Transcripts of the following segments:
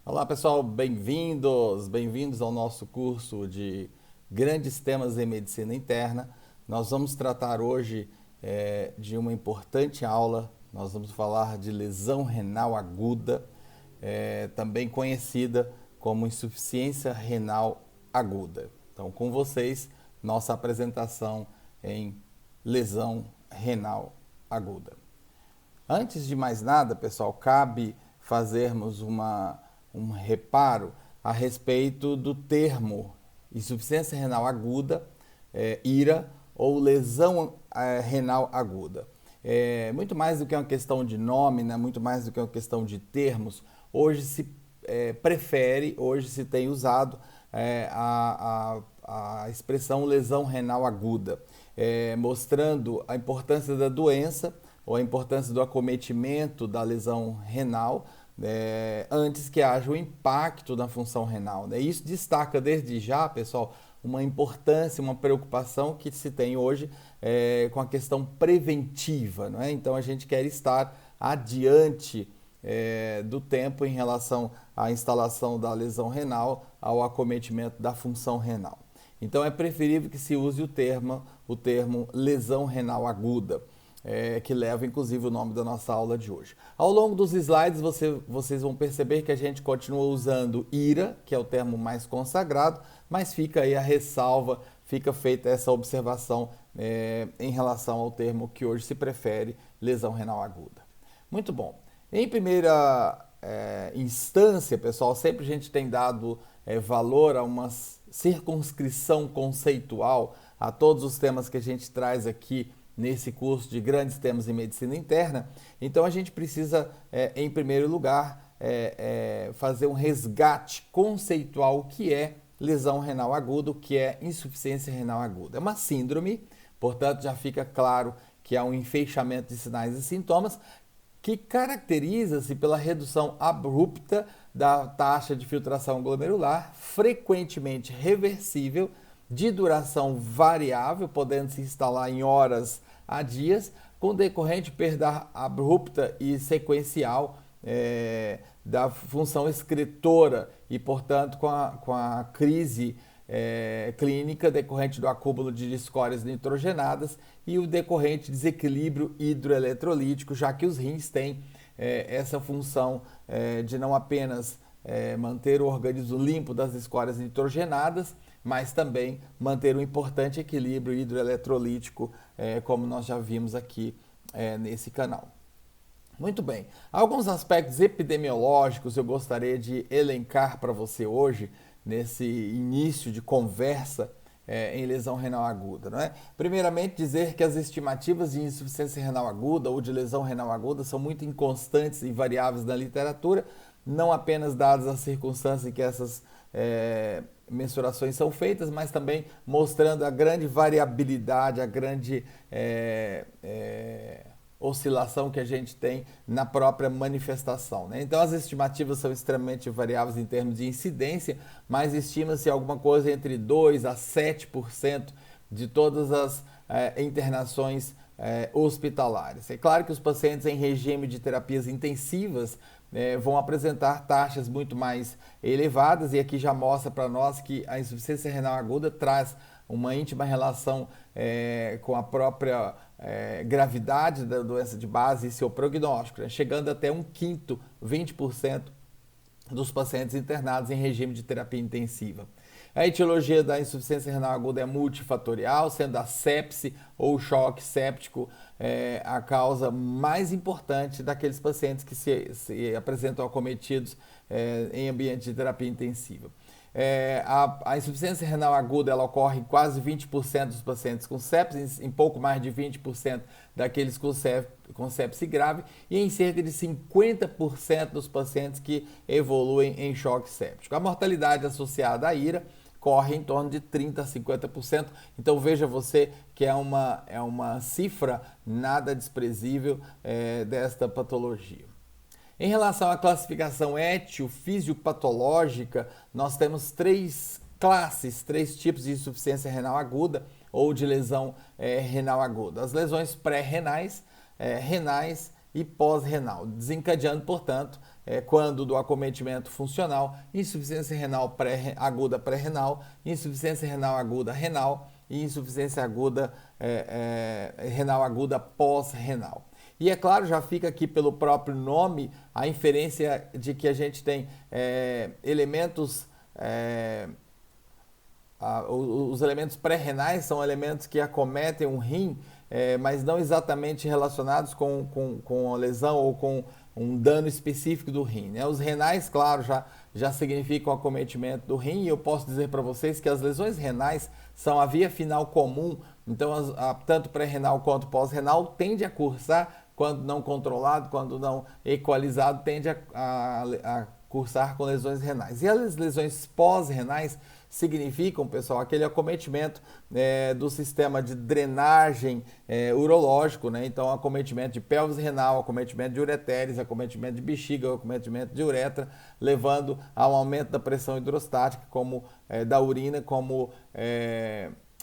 Olá pessoal, bem-vindos ao nosso curso de Grandes Temas em Medicina Interna. Nós vamos tratar hoje de uma importante aula. Nós vamos falar de lesão renal aguda, também conhecida como insuficiência renal aguda. Então, com vocês, nossa apresentação em lesão renal aguda. Antes de mais nada, pessoal, cabe fazermos um reparo a respeito do termo insuficiência renal aguda, IRA, ou lesão renal aguda. Muito mais do que uma questão de nome, né? Muito mais do que uma questão de termos, hoje se prefere, hoje se tem usado a expressão lesão renal aguda, mostrando a importância da doença ou a importância do acometimento da lesão renal, antes que haja o impacto na função renal. Né? Isso destaca desde já, pessoal, uma importância, uma preocupação que se tem hoje com a questão preventiva. Não é? Então a gente quer estar adiante do tempo em relação à instalação da lesão renal, ao acometimento da função renal. Então é preferível que se use o termo lesão renal aguda, que leva inclusive o nome da nossa aula de hoje. Ao longo dos slides vocês vão perceber que a gente continua usando IRA, que é o termo mais consagrado, mas fica aí a ressalva, fica feita essa observação em relação ao termo que hoje se prefere, lesão renal aguda. Muito bom. Em primeira instância, pessoal, sempre a gente tem dado valor a uma circunscrição conceitual a todos os temas que a gente traz aqui nesse curso de Grandes Temas em Medicina Interna. Então a gente precisa, em primeiro lugar, fazer um resgate conceitual, o que é lesão renal aguda, o que é insuficiência renal aguda. É uma síndrome, portanto já fica claro que há um enfeixamento de sinais e sintomas que caracteriza-se pela redução abrupta da taxa de filtração glomerular, frequentemente reversível, de duração variável, podendo se instalar em horas a dias, com decorrente perda abrupta e sequencial da função excretora e, portanto, com a crise clínica decorrente do acúmulo de escórias nitrogenadas e o decorrente desequilíbrio hidroeletrolítico, já que os rins têm essa função de não apenas manter o organismo limpo das escórias nitrogenadas, mas também manter um importante equilíbrio hidroeletrolítico, como nós já vimos aqui nesse canal. Muito bem, alguns aspectos epidemiológicos eu gostaria de elencar para você hoje, nesse início de conversa em lesão renal aguda. Não é? Primeiramente, dizer que as estimativas de insuficiência renal aguda ou de lesão renal aguda são muito inconstantes e variáveis na literatura, não apenas dadas as circunstâncias em que essas mensurações são feitas, mas também mostrando a grande variabilidade, a grande oscilação que a gente tem na própria manifestação. Né? Então as estimativas são extremamente variáveis em termos de incidência, mas estima-se alguma coisa entre 2 a 7% de todas as internações hospitalares. É claro que os pacientes em regime de terapias intensivas vão apresentar taxas muito mais elevadas, e aqui já mostra para nós que a insuficiência renal aguda traz uma íntima relação com a própria gravidade da doença de base e seu prognóstico, né? Chegando até 1/5, 20% dos pacientes internados em regime de terapia intensiva. A etiologia da insuficiência renal aguda é multifatorial, sendo a sepse ou choque séptico a causa mais importante daqueles pacientes que se apresentam acometidos em ambiente de terapia intensiva. A insuficiência renal aguda ela ocorre em quase 20% dos pacientes com sepse, em pouco mais de 20% daqueles com sepse grave e em cerca de 50% dos pacientes que evoluem em choque séptico. A mortalidade associada à IRA corre em torno de 30% a 50%, então veja você que é uma cifra nada desprezível desta patologia. Em relação à classificação etiofisiopatológica, nós temos três tipos de insuficiência renal aguda ou de lesão renal aguda. As lesões pré-renais, renais e pós-renal, desencadeando, portanto, quando do acometimento funcional, insuficiência renal aguda pré-renal, insuficiência renal aguda renal e insuficiência aguda renal aguda pós-renal. E é claro, já fica aqui pelo próprio nome a inferência de que a gente tem elementos, os elementos pré-renais são elementos que acometem um rim, mas não exatamente relacionados com a lesão ou com um dano específico do rim, né? Os renais, claro, já significam acometimento do rim, e eu posso dizer para vocês que as lesões renais são a via final comum, então tanto pré-renal quanto pós-renal tende a cursar, quando não controlado, quando não equalizado, tende a cursar com lesões renais. E as lesões pós-renais significam, pessoal, aquele acometimento do sistema de drenagem urológico, né? Então, acometimento de pelvis renal, acometimento de ureteres, acometimento de bexiga, acometimento de uretra, levando ao aumento da pressão hidrostática da urina como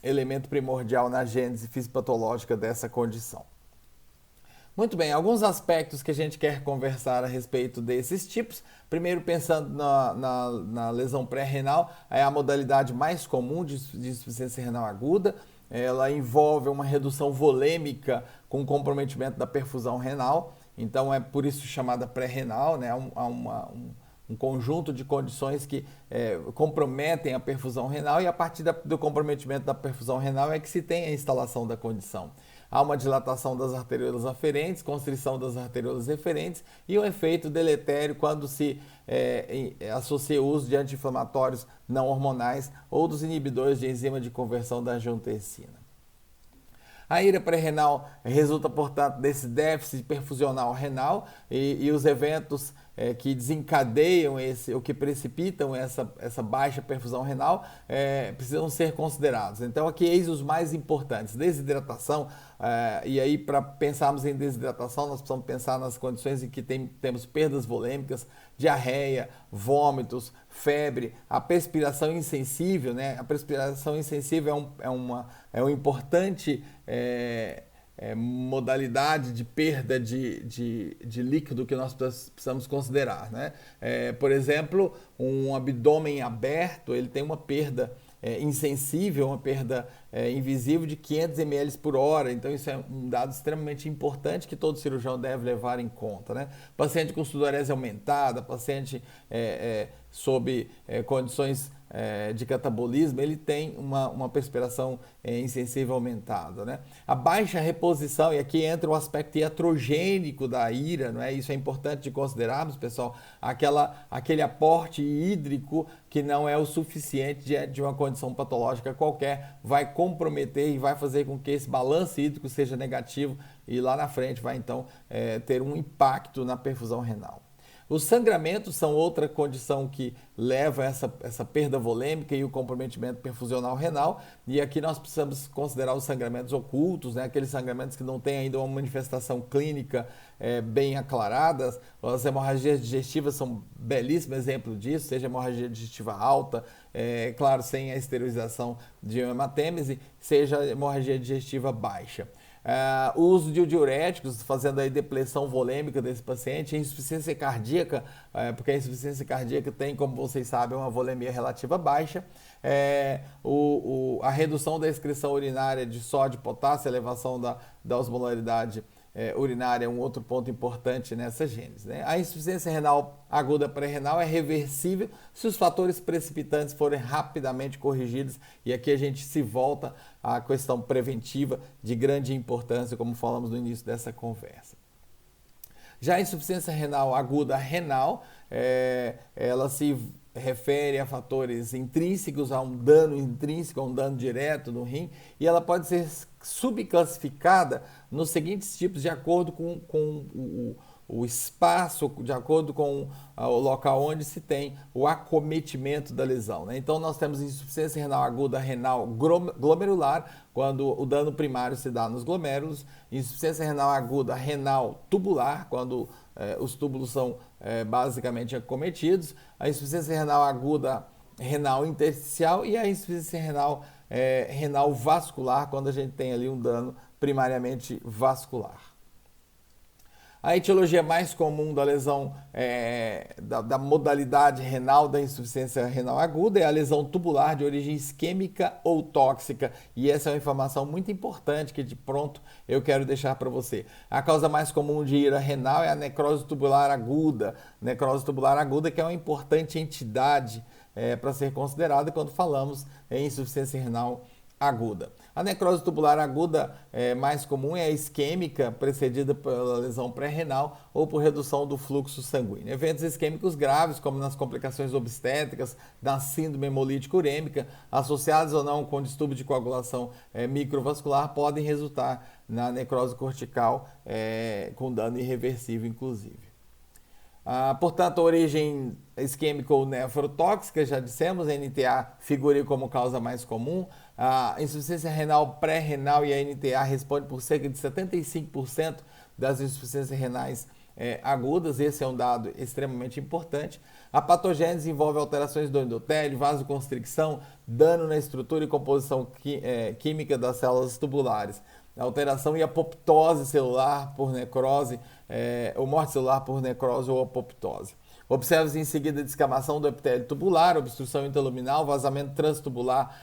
elemento primordial na gênese fisiopatológica dessa condição. Muito bem, alguns aspectos que a gente quer conversar a respeito desses tipos. Primeiro, pensando na lesão pré-renal, é a modalidade mais comum de insuficiência renal aguda. Ela envolve uma redução volêmica com comprometimento da perfusão renal, então é por isso chamada pré-renal, né? Há um conjunto de condições que comprometem a perfusão renal, e a partir do comprometimento da perfusão renal é que se tem a instalação da condição. Há uma dilatação das arteriolas aferentes, constrição das arteriolas eferentes e um efeito deletério quando se associa o uso de anti-inflamatórios não hormonais ou dos inibidores de enzima de conversão da angiotensina. A ira pré-renal resulta, portanto, desse déficit perfusional renal e os eventos que desencadeiam ou que precipitam essa baixa perfusão renal precisam ser considerados. Então, aqui eis os mais importantes: desidratação, e aí para pensarmos em desidratação nós precisamos pensar nas condições em que temos perdas volêmicas, diarreia, vômitos, febre, a perspiração insensível, né? A perspiração insensível é uma importante modalidade de perda de líquido que nós precisamos considerar, né? Por exemplo, um abdômen aberto, ele tem uma perda insensível, uma perda invisível de 500 ml por hora. Então isso é um dado extremamente importante que todo cirurgião deve levar em conta, né? Paciente com sudorese aumentada, paciente sob condições de catabolismo, ele tem uma perspiração insensível aumentada, né? A baixa reposição, e aqui entra o aspecto iatrogênico da ira, não é? Isso é importante de considerarmos, pessoal, aquele aporte hídrico que não é o suficiente diante de uma condição patológica qualquer, vai comprometer e vai fazer com que esse balanço hídrico seja negativo e lá na frente vai então ter um impacto na perfusão renal. Os sangramentos são outra condição que leva a essa perda volêmica e o comprometimento perfusional renal, e aqui nós precisamos considerar os sangramentos ocultos, né? Aqueles sangramentos que não têm ainda uma manifestação clínica bem aclarada. As hemorragias digestivas são um belíssimo exemplo disso, seja hemorragia digestiva alta, claro, sem a esterilização de hematêmese, seja hemorragia digestiva baixa. O uso de diuréticos, fazendo aí depressão volêmica desse paciente, insuficiência cardíaca, porque a insuficiência cardíaca tem, como vocês sabem, uma volemia relativa baixa, a redução da excreção urinária de sódio e potássio, elevação da osmolaridade urinária é um outro ponto importante nessa gênese, né? A insuficiência renal aguda pré-renal é reversível se os fatores precipitantes forem rapidamente corrigidos, e aqui a gente se volta à questão preventiva de grande importância, como falamos no início dessa conversa. Já a insuficiência renal aguda renal, ela se refere a fatores intrínsecos, a um dano intrínseco, a um dano direto no rim, e ela pode ser subclassificada nos seguintes tipos, de acordo com o espaço, de acordo com o local onde se tem o acometimento da lesão, né? Então nós temos insuficiência renal aguda renal glomerular, quando o dano primário se dá nos glomérulos; insuficiência renal aguda renal tubular, quando os túbulos são basicamente acometidos; a insuficiência renal aguda renal intersticial; e a insuficiência renal vascular, quando a gente tem ali um dano primariamente vascular. A etiologia mais comum da lesão da modalidade renal da insuficiência renal aguda é a lesão tubular de origem isquêmica ou tóxica. E essa é uma informação muito importante que de pronto eu quero deixar para você. A causa mais comum de ira renal é a necrose tubular aguda. Necrose tubular aguda, que é uma importante entidade para ser considerada quando falamos em insuficiência renal aguda. A necrose tubular aguda mais comum é a isquêmica, precedida pela lesão pré-renal ou por redução do fluxo sanguíneo. Eventos isquêmicos graves, como nas complicações obstétricas, da síndrome hemolítica urêmica, associados ou não com distúrbio de coagulação microvascular, podem resultar na necrose cortical, com dano irreversível, inclusive. Portanto, a origem isquêmica ou nefrotóxica, já dissemos, a NTA figura como causa mais comum. A insuficiência renal pré-renal e a NTA respondem por cerca de 75% das insuficiências renais agudas. Esse é um dado extremamente importante. A patogênese envolve alterações do endotélio, vasoconstricção, dano na estrutura e composição química das células tubulares. A alteração e apoptose celular por necrose, ou morte celular por necrose ou apoptose. Observa-se em seguida descamação do epitélio tubular, obstrução interluminal, vazamento transtubular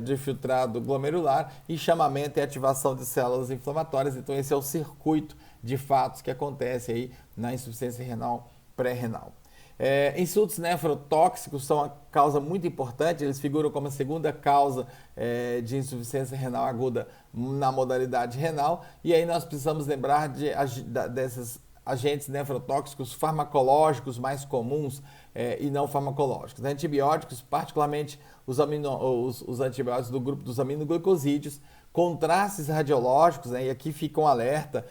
de filtrado glomerular e chamamento e ativação de células inflamatórias. Então esse é o circuito de fatos que acontece aí na insuficiência renal pré-renal. Insultos nefrotóxicos são uma causa muito importante, eles figuram como a segunda causa de insuficiência renal aguda na modalidade renal, e aí nós precisamos lembrar desses agentes nefrotóxicos farmacológicos mais comuns e não farmacológicos. Antibióticos, particularmente os antibióticos do grupo dos aminoglicosídeos, contrastes radiológicos, e aqui fica um alerta,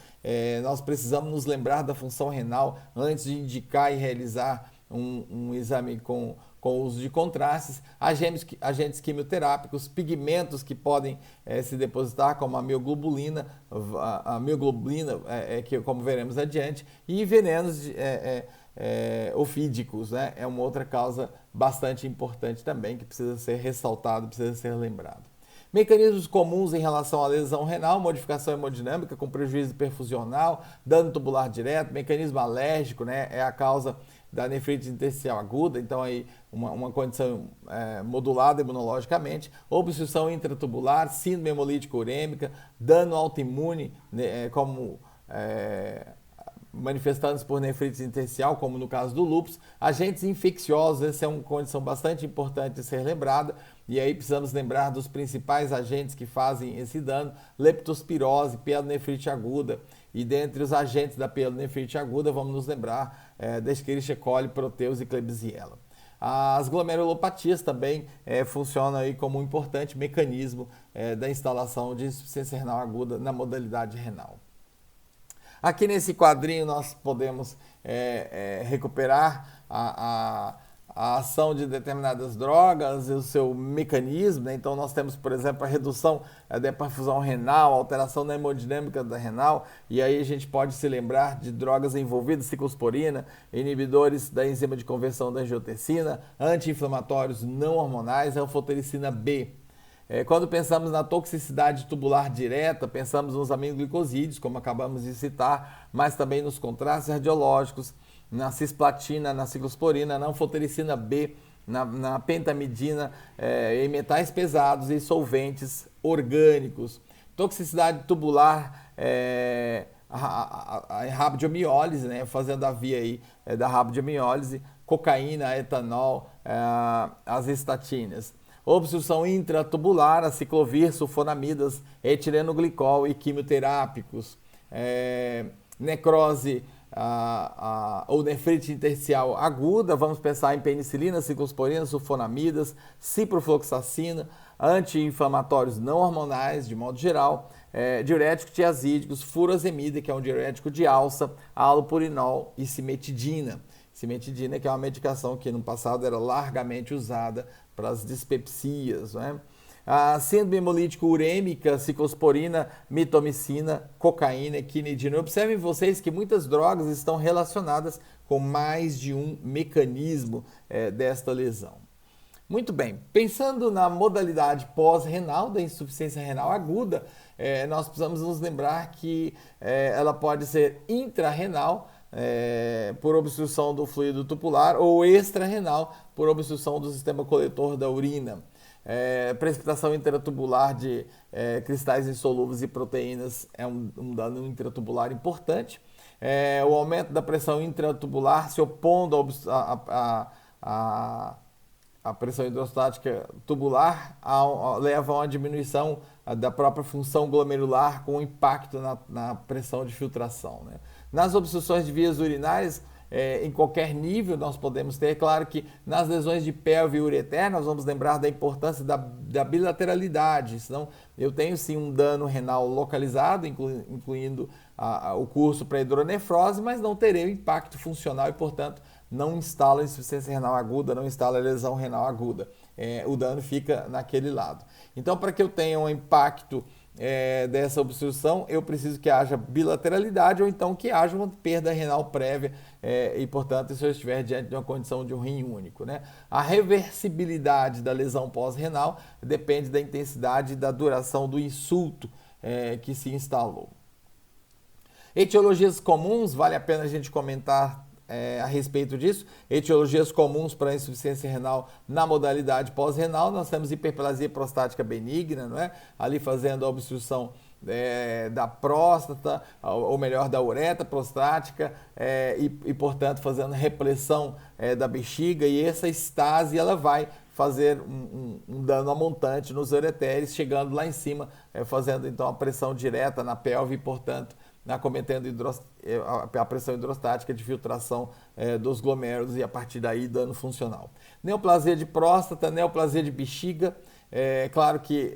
nós precisamos nos lembrar da função renal antes de indicar e realizar um exame com o uso de contrastes, agentes quimioterápicos, pigmentos que podem se depositar, como a mioglobulina, que como veremos adiante, e venenos ofídicos, é uma outra causa bastante importante também, que precisa ser ressaltado, precisa ser lembrado. Mecanismos comuns em relação à lesão renal: modificação hemodinâmica com prejuízo perfusional, dano tubular direto, mecanismo alérgico, é a causa da nefrite intersticial aguda, então aí uma condição modulada imunologicamente, obstrução intratubular, síndrome hemolítica urêmica, dano autoimune, como manifestantes por nefrite intersticial, como no caso do lúpus, agentes infecciosos, essa é uma condição bastante importante de ser lembrada, e aí precisamos lembrar dos principais agentes que fazem esse dano: leptospirose, pielonefrite aguda, e dentre os agentes da pielonefrite aguda, vamos nos lembrar da Escherichia coli, Proteus e Klebsiella. As glomerulopatias também funcionam aí como um importante mecanismo da instalação de insuficiência renal aguda na modalidade renal. Aqui nesse quadrinho nós podemos recuperar a ação de determinadas drogas e o seu mecanismo, Então nós temos, por exemplo, a redução da perfusão renal, alteração na hemodinâmica da renal, e aí a gente pode se lembrar de drogas envolvidas: ciclosporina, inibidores da enzima de conversão da angiotensina, anti-inflamatórios não hormonais, anfotericina B. Quando pensamos na toxicidade tubular direta, pensamos nos aminoglicosídeos, como acabamos de citar, mas também nos contrastes radiológicos, na cisplatina, na ciclosporina, na anfotericina B, na pentamidina, em metais pesados e solventes orgânicos. Toxicidade tubular, a rabdomiólise, fazendo a via aí da rabdomiólise, cocaína, etanol, as estatinas. Obstrução intratubular, a ciclovir, sulfonamidas, etilenoglicol e quimioterápicos. Necrose ou nefrite intersticial aguda, vamos pensar em penicilina, ciclosporina, sulfonamidas, ciprofloxacina, anti-inflamatórios não hormonais, de modo geral, diuréticos tiazídicos, furosemida, que é um diurético de alça, halopurinol e cimetidina. Cimetidina, que é uma medicação que no passado era largamente usada para as dispepsias, A síndrome hemolítica urêmica, ciclosporina, mitomicina, cocaína, quinidina. Observem vocês que muitas drogas estão relacionadas com mais de um mecanismo desta lesão. Muito bem, pensando na modalidade pós-renal da insuficiência renal aguda, nós precisamos nos lembrar que ela pode ser intrarrenal, por obstrução do fluido tubular, ou extrarrenal, por obstrução do sistema coletor da urina. Precipitação intratubular de cristais insolúveis e proteínas é um dano intratubular importante. O aumento da pressão intratubular se opondo a pressão hidrostática tubular leva a uma diminuição da própria função glomerular com impacto na pressão de filtração, né? Nas obstruções de vias urinárias, em qualquer nível nós podemos ter, claro que nas lesões de pelve e ureter nós vamos lembrar da importância da bilateralidade, senão eu tenho sim um dano renal localizado, incluindo o curso para hidronefrose, mas não terei o impacto funcional e, portanto, não instala insuficiência renal aguda, não instala lesão renal aguda. O dano fica naquele lado. Então, para que eu tenha um impacto dessa obstrução, eu preciso que haja bilateralidade ou então que haja uma perda renal prévia e, portanto, se eu estiver diante de uma condição de um rim único, né? A reversibilidade da lesão pós-renal depende da intensidade e da duração do insulto que se instalou. Etiologias comuns, vale a pena a gente comentar a respeito disso. Etiologias comuns para a insuficiência renal na modalidade pós-renal, nós temos hiperplasia prostática benigna, não é? Ali fazendo a obstrução da próstata, ou melhor, da uretra prostática, e portanto fazendo repressão da bexiga, e essa estase ela vai fazer um dano amontante nos ureteres, chegando lá em cima, fazendo então a pressão direta na pelve e, portanto, acometendo a pressão hidrostática de filtração dos glomérulos e a partir daí dano funcional. Neoplasia de próstata, neoplasia de bexiga. Claro que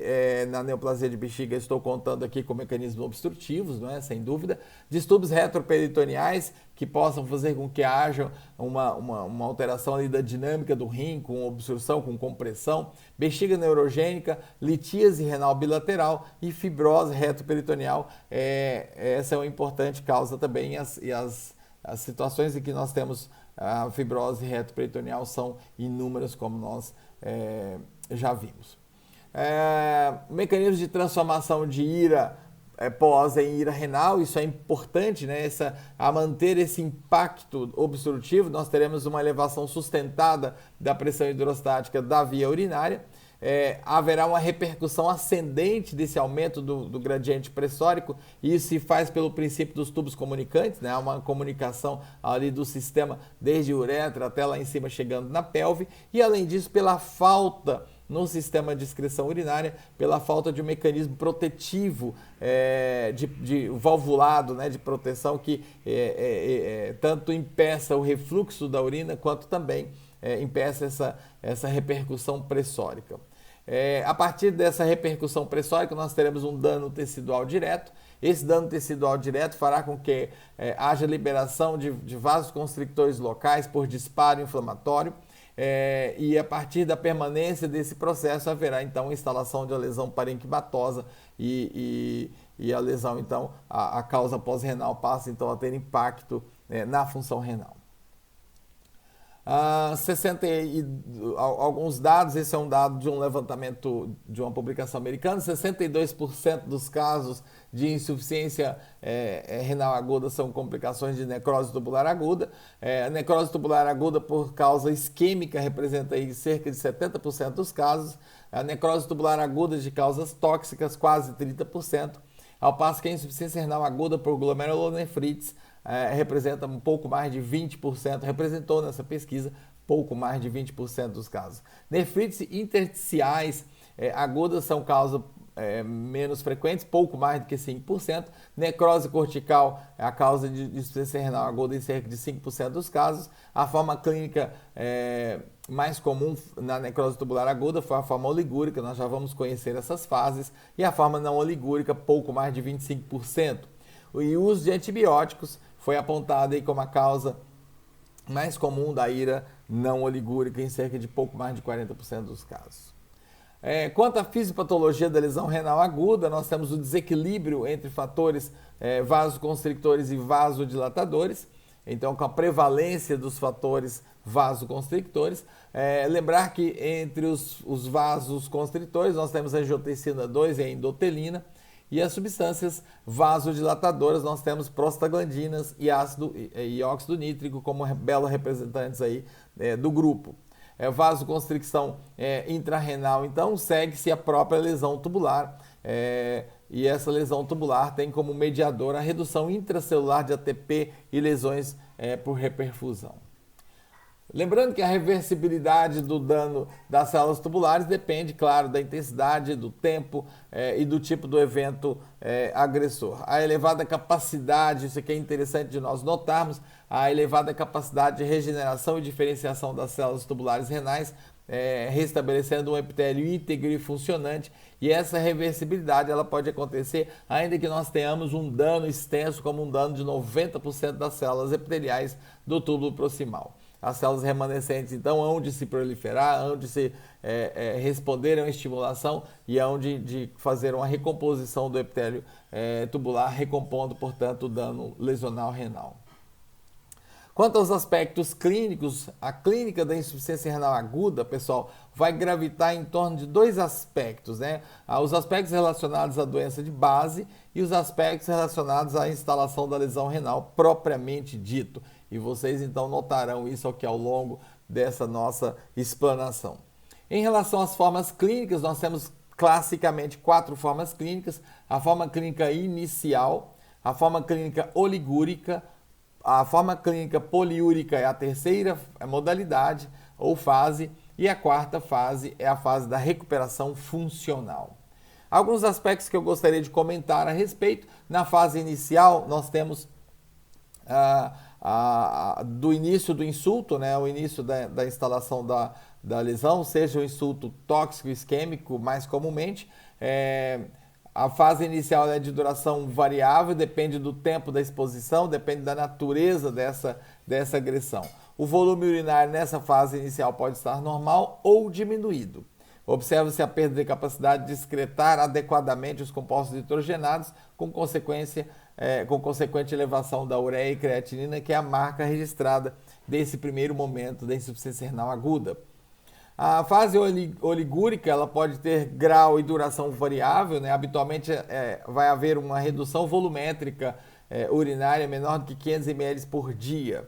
na neoplasia de bexiga estou contando aqui com mecanismos obstrutivos, não é? Sem dúvida. Distúrbios retroperitoneais que possam fazer com que haja uma alteração ali da dinâmica do rim, com obstrução, com compressão. Bexiga neurogênica, litíase renal bilateral e fibrose retroperitoneal. Essa é uma importante causa também, e as situações em que nós temos a fibrose retroperitoneal são inúmeras, como nós já vimos. Mecanismos de transformação de ira pós em ira renal, isso é importante, né? A manter esse impacto obstrutivo, nós teremos uma elevação sustentada da pressão hidrostática da via urinária. Haverá uma repercussão ascendente desse aumento do gradiente pressórico, e isso se faz pelo princípio dos tubos comunicantes, né? Há uma comunicação ali do sistema desde a uretra até lá em cima chegando na pelve, e além disso pela falta no sistema de excreção urinária, pela falta de um mecanismo protetivo de valvulado, né, de proteção que tanto impeça o refluxo da urina quanto também impeça essa repercussão pressórica. A partir dessa repercussão pressórica, nós teremos um dano tecidual direto. Esse dano tecidual direto fará com que haja liberação de vasos constrictores locais por disparo inflamatório, e a partir da permanência desse processo haverá então a instalação de uma lesão parenquimatosa e a lesão, então, a causa pós-renal passa então a ter impacto na função renal. Alguns dados, esse é um dado de um levantamento de uma publicação americana: 62% dos casos de insuficiência renal aguda são complicações de necrose tubular aguda. A necrose tubular aguda por causa isquêmica representa aí cerca de 70% dos casos. A necrose tubular aguda de causas tóxicas, quase 30%, ao passo que a insuficiência renal aguda por glomerulonefrites representa um pouco mais de 20%, representou nessa pesquisa pouco mais de 20% dos casos. Nefrites intersticiais agudas são causas menos frequentes, pouco mais do que 5%. Necrose cortical é a causa de insuficiência renal aguda em cerca de 5% dos casos. A forma clínica mais comum na necrose tubular aguda foi a forma oligúrica, nós já vamos conhecer essas fases, e a forma não oligúrica, pouco mais de 25%. E o uso de antibióticos foi apontado aí como a causa mais comum da ira não oligúrica em cerca de pouco mais de 40% dos casos. Quanto à fisiopatologia da lesão renal aguda, nós temos o desequilíbrio entre fatores vasoconstrictores e vasodilatadores. então com a prevalência dos fatores vasoconstrictores. Lembrar que entre os vasos constritores nós temos a angiotensina 2 e a endotelina, e as substâncias vasodilatadoras nós temos prostaglandinas e óxido nítrico como belos representantes aí do grupo. Vasoconstricção intrarrenal, então segue-se a própria lesão tubular, e essa lesão tubular tem como mediador a redução intracelular de ATP e lesões por reperfusão. Lembrando que a reversibilidade do dano das células tubulares depende, claro, da intensidade, do tempo e do tipo do evento agressor. A elevada capacidade, isso aqui é interessante de nós notarmos, a elevada capacidade de regeneração e diferenciação das células tubulares renais, restabelecendo um epitélio íntegro e funcionante, e essa reversibilidade ela pode acontecer ainda que nós tenhamos um dano extenso, como um dano de 90% das células epiteliais do túbulo proximal. As células remanescentes, então, hão de se proliferar, hão de se responder a uma estimulação e hão de fazer uma recomposição do epitélio tubular, recompondo, portanto, o dano lesional renal. Quanto aos aspectos clínicos, a clínica da insuficiência renal aguda, pessoal, vai gravitar em torno de dois aspectos, né? Os aspectos relacionados à doença de base e os aspectos relacionados à instalação da lesão renal propriamente dito. E vocês então notarão isso aqui ao longo dessa nossa explanação. Em relação às formas clínicas, nós temos classicamente 4 formas clínicas: a forma clínica inicial, a forma clínica oligúrica, a forma clínica poliúrica é a terceira modalidade ou fase, e a quarta fase é a fase da recuperação funcional. Alguns aspectos que eu gostaria de comentar a respeito: na fase inicial nós temos do início do insulto, né, o início da instalação da lesão, seja o insulto tóxico isquêmico mais comumente. A fase inicial é de duração variável, depende do tempo da exposição, depende da natureza dessa agressão. O volume urinário nessa fase inicial pode estar normal ou diminuído. Observa-se a perda de capacidade de excretar adequadamente os compostos nitrogenados, com consequente elevação da ureia e creatinina, que é a marca registrada desse primeiro momento da insuficiência renal aguda. A fase oligúrica ela pode ter grau e duração variável, né? Habitualmente vai haver uma redução volumétrica urinária menor do que 500 ml por dia.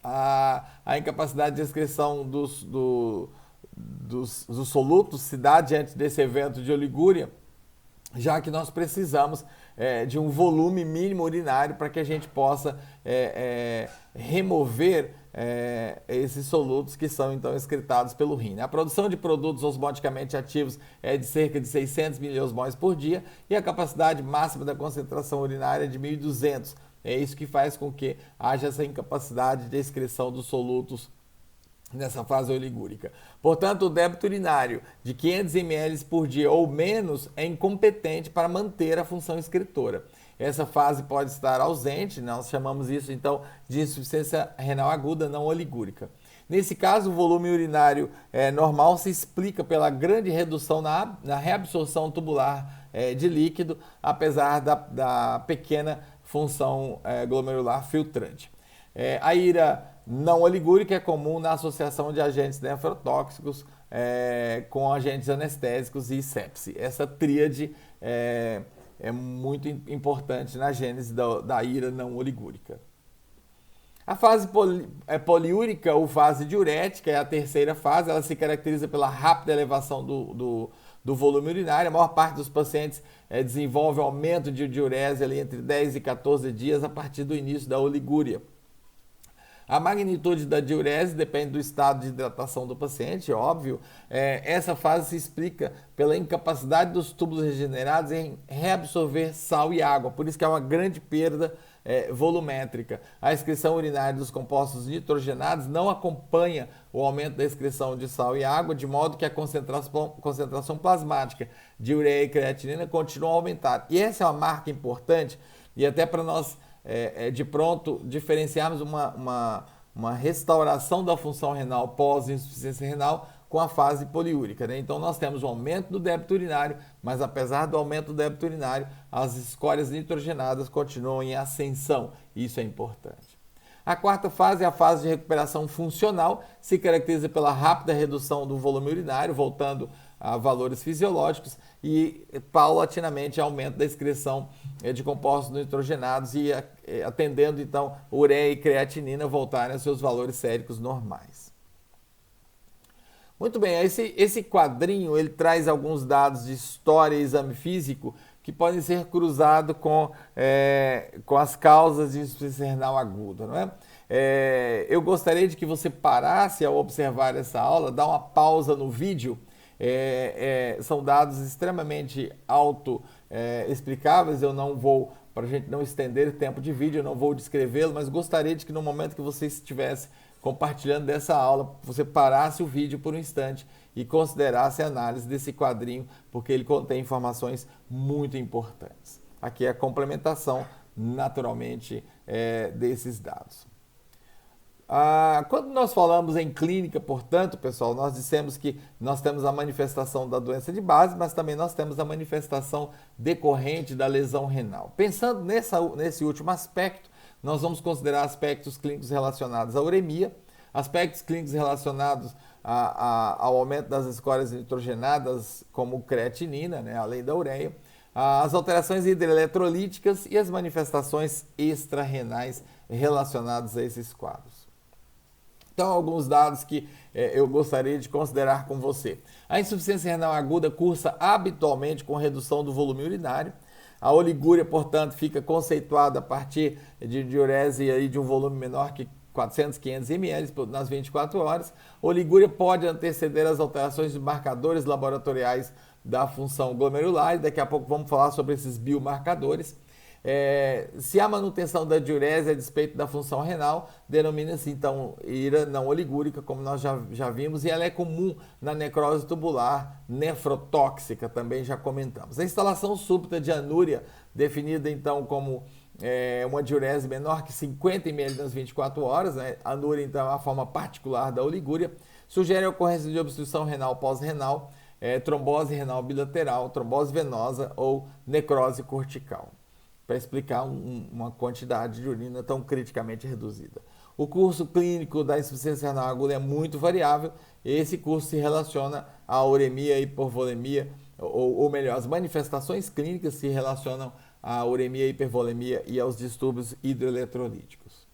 A incapacidade de excreção dos solutos se dá diante desse evento de oligúria, já que nós precisamos de um volume mínimo urinário para que a gente possa remover esses solutos que são então excretados pelo rim. A produção de produtos osmoticamente ativos é de cerca de 600 miliosmols por dia e a capacidade máxima da concentração urinária é de 1.200. É isso que faz com que haja essa incapacidade de excreção dos solutos nessa fase oligúrica. Portanto, o débito urinário de 500 ml por dia ou menos é incompetente para manter a função excretora. Essa fase pode estar ausente, nós chamamos isso então de insuficiência renal aguda não oligúrica. Nesse caso, o volume urinário normal se explica pela grande redução na reabsorção tubular de líquido, apesar da pequena função glomerular filtrante. A ira não oligúrica é comum na associação de agentes nefrotóxicos com agentes anestésicos e sepse. Essa tríade é muito importante na gênese da ira não oligúrica. A fase poliúrica ou fase diurética é a terceira fase. Ela se caracteriza pela rápida elevação do volume urinário. A maior parte dos pacientes desenvolve aumento de diurese ali entre 10 e 14 dias a partir do início da oligúria. A magnitude da diurese depende do estado de hidratação do paciente, óbvio. Essa fase se explica pela incapacidade dos túbulos regenerados em reabsorver sal e água, por isso que é uma grande perda volumétrica. A excreção urinária dos compostos nitrogenados não acompanha o aumento da excreção de sal e água, de modo que a concentração plasmática de ureia e creatinina continua a aumentar. E essa é uma marca importante, e até para nós de pronto diferenciarmos uma restauração da função renal pós-insuficiência renal com a fase poliúrica, né? Então nós temos o aumento do débito urinário, mas apesar do aumento do débito urinário, as escórias nitrogenadas continuam em ascensão. Isso é importante. A quarta fase é a fase de recuperação funcional, se caracteriza pela rápida redução do volume urinário, voltando a valores fisiológicos e paulatinamente aumento da excreção de compostos nitrogenados e atendendo então ureia e creatinina voltarem aos seus valores séricos normais. Muito bem, esse quadrinho ele traz alguns dados de história e exame físico que podem ser cruzados com as causas de insuficiência renal aguda, não é? Eu gostaria de que você parasse ao observar essa aula, dá uma pausa no vídeo. São dados extremamente explicáveis. Eu não vou, para a gente não estender o tempo de vídeo, eu não vou descrevê-lo, mas gostaria de que no momento que você estivesse compartilhando dessa aula, você parasse o vídeo por um instante e considerasse a análise desse quadrinho, porque ele contém informações muito importantes. Aqui é a complementação, naturalmente, desses dados. Quando nós falamos em clínica, portanto, pessoal, nós dissemos que nós temos a manifestação da doença de base, mas também nós temos a manifestação decorrente da lesão renal. Pensando nesse último aspecto, nós vamos considerar aspectos clínicos relacionados à uremia, aspectos clínicos relacionados ao aumento das escórias nitrogenadas, como creatinina, né, além da ureia, as alterações hidroeletrolíticas e as manifestações extrarrenais relacionadas a esses quadros. Então, alguns dados que eu gostaria de considerar com você. A insuficiência renal aguda cursa habitualmente com redução do volume urinário. A oligúria, portanto, fica conceituada a partir de diurese aí de um volume menor que 400, 500 ml nas 24 horas. A oligúria pode anteceder as alterações de marcadores laboratoriais da função glomerular, e daqui a pouco vamos falar sobre esses biomarcadores. Se a manutenção da diurese a despeito da função renal, denomina-se então ira não oligúrica, como nós já vimos, e ela é comum na necrose tubular nefrotóxica, também já comentamos. A instalação súbita de anúria, definida então como uma diurese menor que 50 ml nas 24 horas, né? Anúria então é uma forma particular da oligúria, sugere a ocorrência de obstrução renal pós-renal, trombose renal bilateral, trombose venosa ou necrose cortical, para explicar uma quantidade de urina tão criticamente reduzida. O curso clínico da insuficiência renal aguda é muito variável. Esse curso se relaciona à uremia e hipervolemia, ou melhor, as manifestações clínicas se relacionam à uremia, hipervolemia e aos distúrbios hidroeletrolíticos.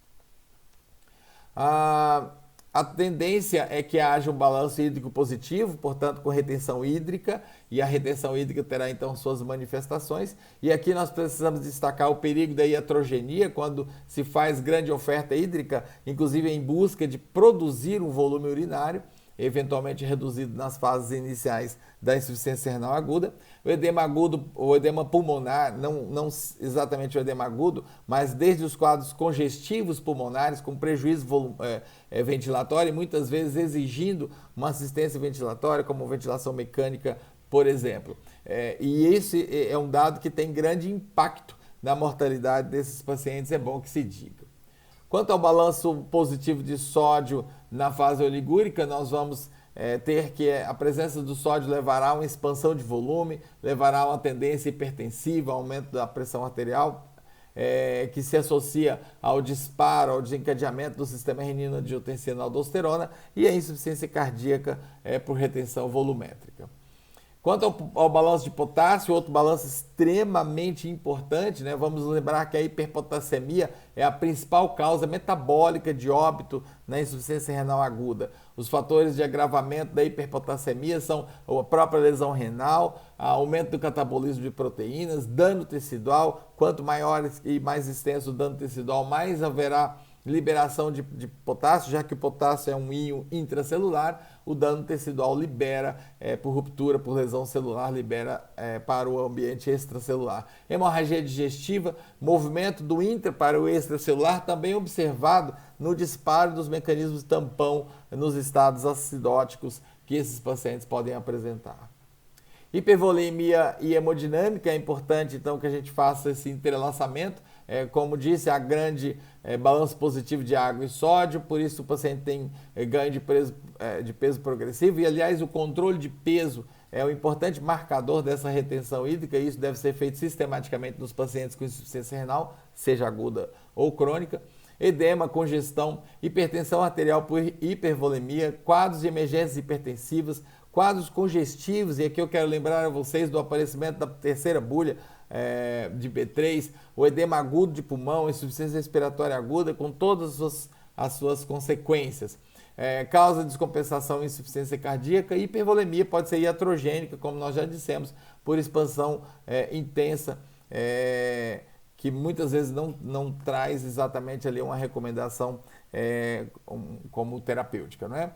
A tendência é que haja um balanço hídrico positivo, portanto, com retenção hídrica, e a retenção hídrica terá então suas manifestações. E aqui nós precisamos destacar o perigo da iatrogenia, quando se faz grande oferta hídrica, inclusive em busca de produzir um volume urinário, eventualmente reduzido nas fases iniciais da insuficiência renal aguda. O edema agudo, ou edema pulmonar, não exatamente o edema agudo, mas desde os quadros congestivos pulmonares, com prejuízo ventilatório, e muitas vezes exigindo uma assistência ventilatória, como ventilação mecânica, por exemplo. E esse é um dado que tem grande impacto na mortalidade desses pacientes, é bom que se diga. Quanto ao balanço positivo de sódio na fase oligúrica, nós vamos ter que a presença do sódio levará a uma expansão de volume, levará a uma tendência hipertensiva, aumento da pressão arterial, que se associa ao disparo, ao desencadeamento do sistema renina-angiotensina-aldosterona e a insuficiência cardíaca por retenção volumétrica. Quanto ao balanço de potássio, outro balanço extremamente importante, né? Vamos lembrar que a hiperpotassemia é a principal causa metabólica de óbito na insuficiência renal aguda. Os fatores de agravamento da hiperpotassemia são a própria lesão renal, aumento do catabolismo de proteínas, dano tecidual. Quanto maior e mais extenso o dano tecidual, mais haverá liberação de potássio, já que o potássio é um íon intracelular. O dano tecidual libera, por ruptura, por lesão celular, libera para o ambiente extracelular. Hemorragia digestiva, movimento do intra para o extracelular, também observado no disparo dos mecanismos tampão nos estados acidóticos que esses pacientes podem apresentar. Hipervolemia e hemodinâmica, é importante então que a gente faça esse entrelaçamento. Como disse, há grande balanço positivo de água e sódio, por isso o paciente tem ganho de peso progressivo. E, aliás, o controle de peso é um importante marcador dessa retenção hídrica, e isso deve ser feito sistematicamente nos pacientes com insuficiência renal, seja aguda ou crônica. edema, congestão, hipertensão arterial por hipervolemia, quadros de emergências hipertensivas, quadros congestivos, e aqui eu quero lembrar a vocês do aparecimento da terceira bulha de B3, o edema agudo de pulmão, insuficiência respiratória aguda, com todas as suas consequências. Causa de descompensação e insuficiência cardíaca, hipervolemia pode ser iatrogênica, como nós já dissemos, por expansão intensa, que muitas vezes não traz exatamente ali uma recomendação como terapêutica, não é?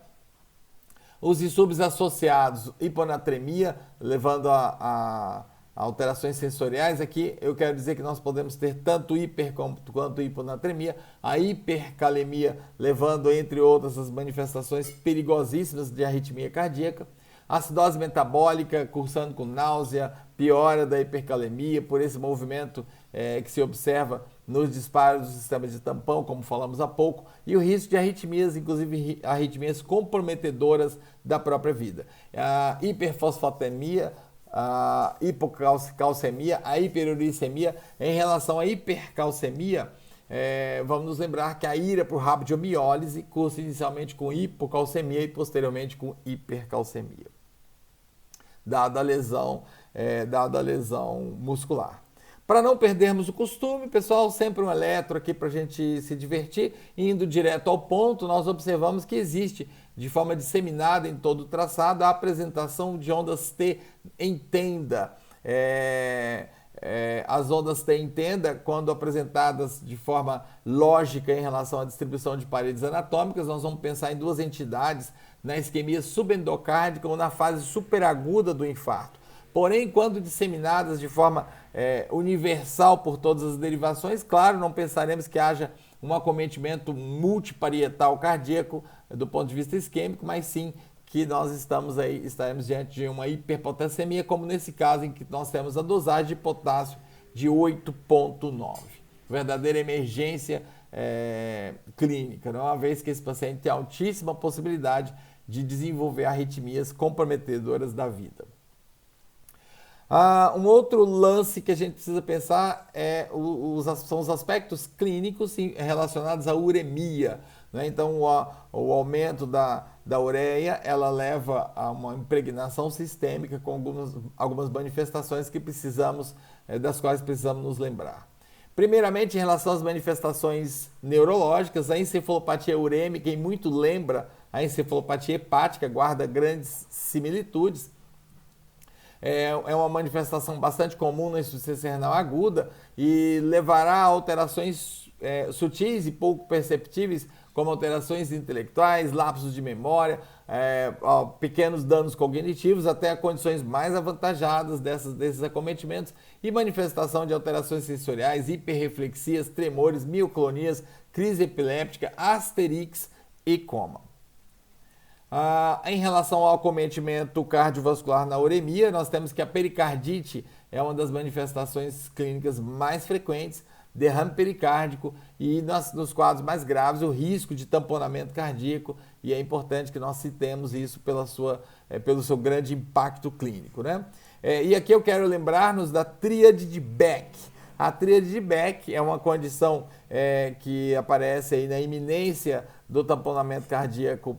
Os distúrbios associados, hiponatremia, levando a alterações sensoriais. Aqui eu quero dizer que nós podemos ter tanto hiper quanto hiponatremia, a hipercalemia levando, entre outras, as manifestações perigosíssimas de arritmia cardíaca, acidose metabólica cursando com náusea, piora da hipercalemia por esse movimento que se observa nos disparos do sistema de tampão, como falamos há pouco, e o risco de arritmias, inclusive arritmias comprometedoras da própria vida. A hiperfosfatemia, a hipocalcemia, a hiperuricemia. Em relação à hipercalcemia, vamos nos lembrar que a ira por rabo de homeólise cursa inicialmente com hipocalcemia e posteriormente com hipercalcemia, dada a lesão muscular. Para não perdermos o costume, pessoal, sempre um eletro aqui para a gente se divertir. Indo direto ao ponto, nós observamos que existe, de forma disseminada em todo o traçado, a apresentação de ondas T em tenda. As ondas T em tenda, quando apresentadas de forma lógica em relação à distribuição de paredes anatômicas, nós vamos pensar em duas entidades, na isquemia subendocárdica ou na fase superaguda do infarto. Porém, quando disseminadas de forma universal por todas as derivações, claro, não pensaremos que haja um acometimento multiparietal cardíaco do ponto de vista isquêmico, mas sim que nós estaremos diante de uma hiperpotassemia, como nesse caso em que nós temos a dosagem de potássio de 8,9. Verdadeira emergência clínica, uma vez que esse paciente tem altíssima possibilidade de desenvolver arritmias comprometedoras da vida. Um outro lance que a gente precisa pensar são os aspectos clínicos relacionados à uremia, né? Então, o aumento da ureia, ela leva a uma impregnação sistêmica com algumas manifestações das quais precisamos nos lembrar. Primeiramente, em relação às manifestações neurológicas, a encefalopatia urêmica, e muito lembra a encefalopatia hepática, guarda grandes similitudes. É uma manifestação bastante comum na insuficiência renal aguda e levará a alterações sutis e pouco perceptíveis, como alterações intelectuais, lapsos de memória, pequenos danos cognitivos, até a condições mais avantajadas desses acometimentos, e manifestação de alterações sensoriais, hiperreflexias, tremores, mioclonias, crise epiléptica, asterix e coma. Em relação ao acometimento cardiovascular na uremia, nós temos que a pericardite é uma das manifestações clínicas mais frequentes, derrame pericárdico, e nos quadros mais graves o risco de tamponamento cardíaco, e é importante que nós citemos isso pelo seu grande impacto clínico, né? E aqui eu quero lembrar-nos da tríade de Beck. A tríade de Beck é uma condição que aparece aí na iminência do tamponamento cardíaco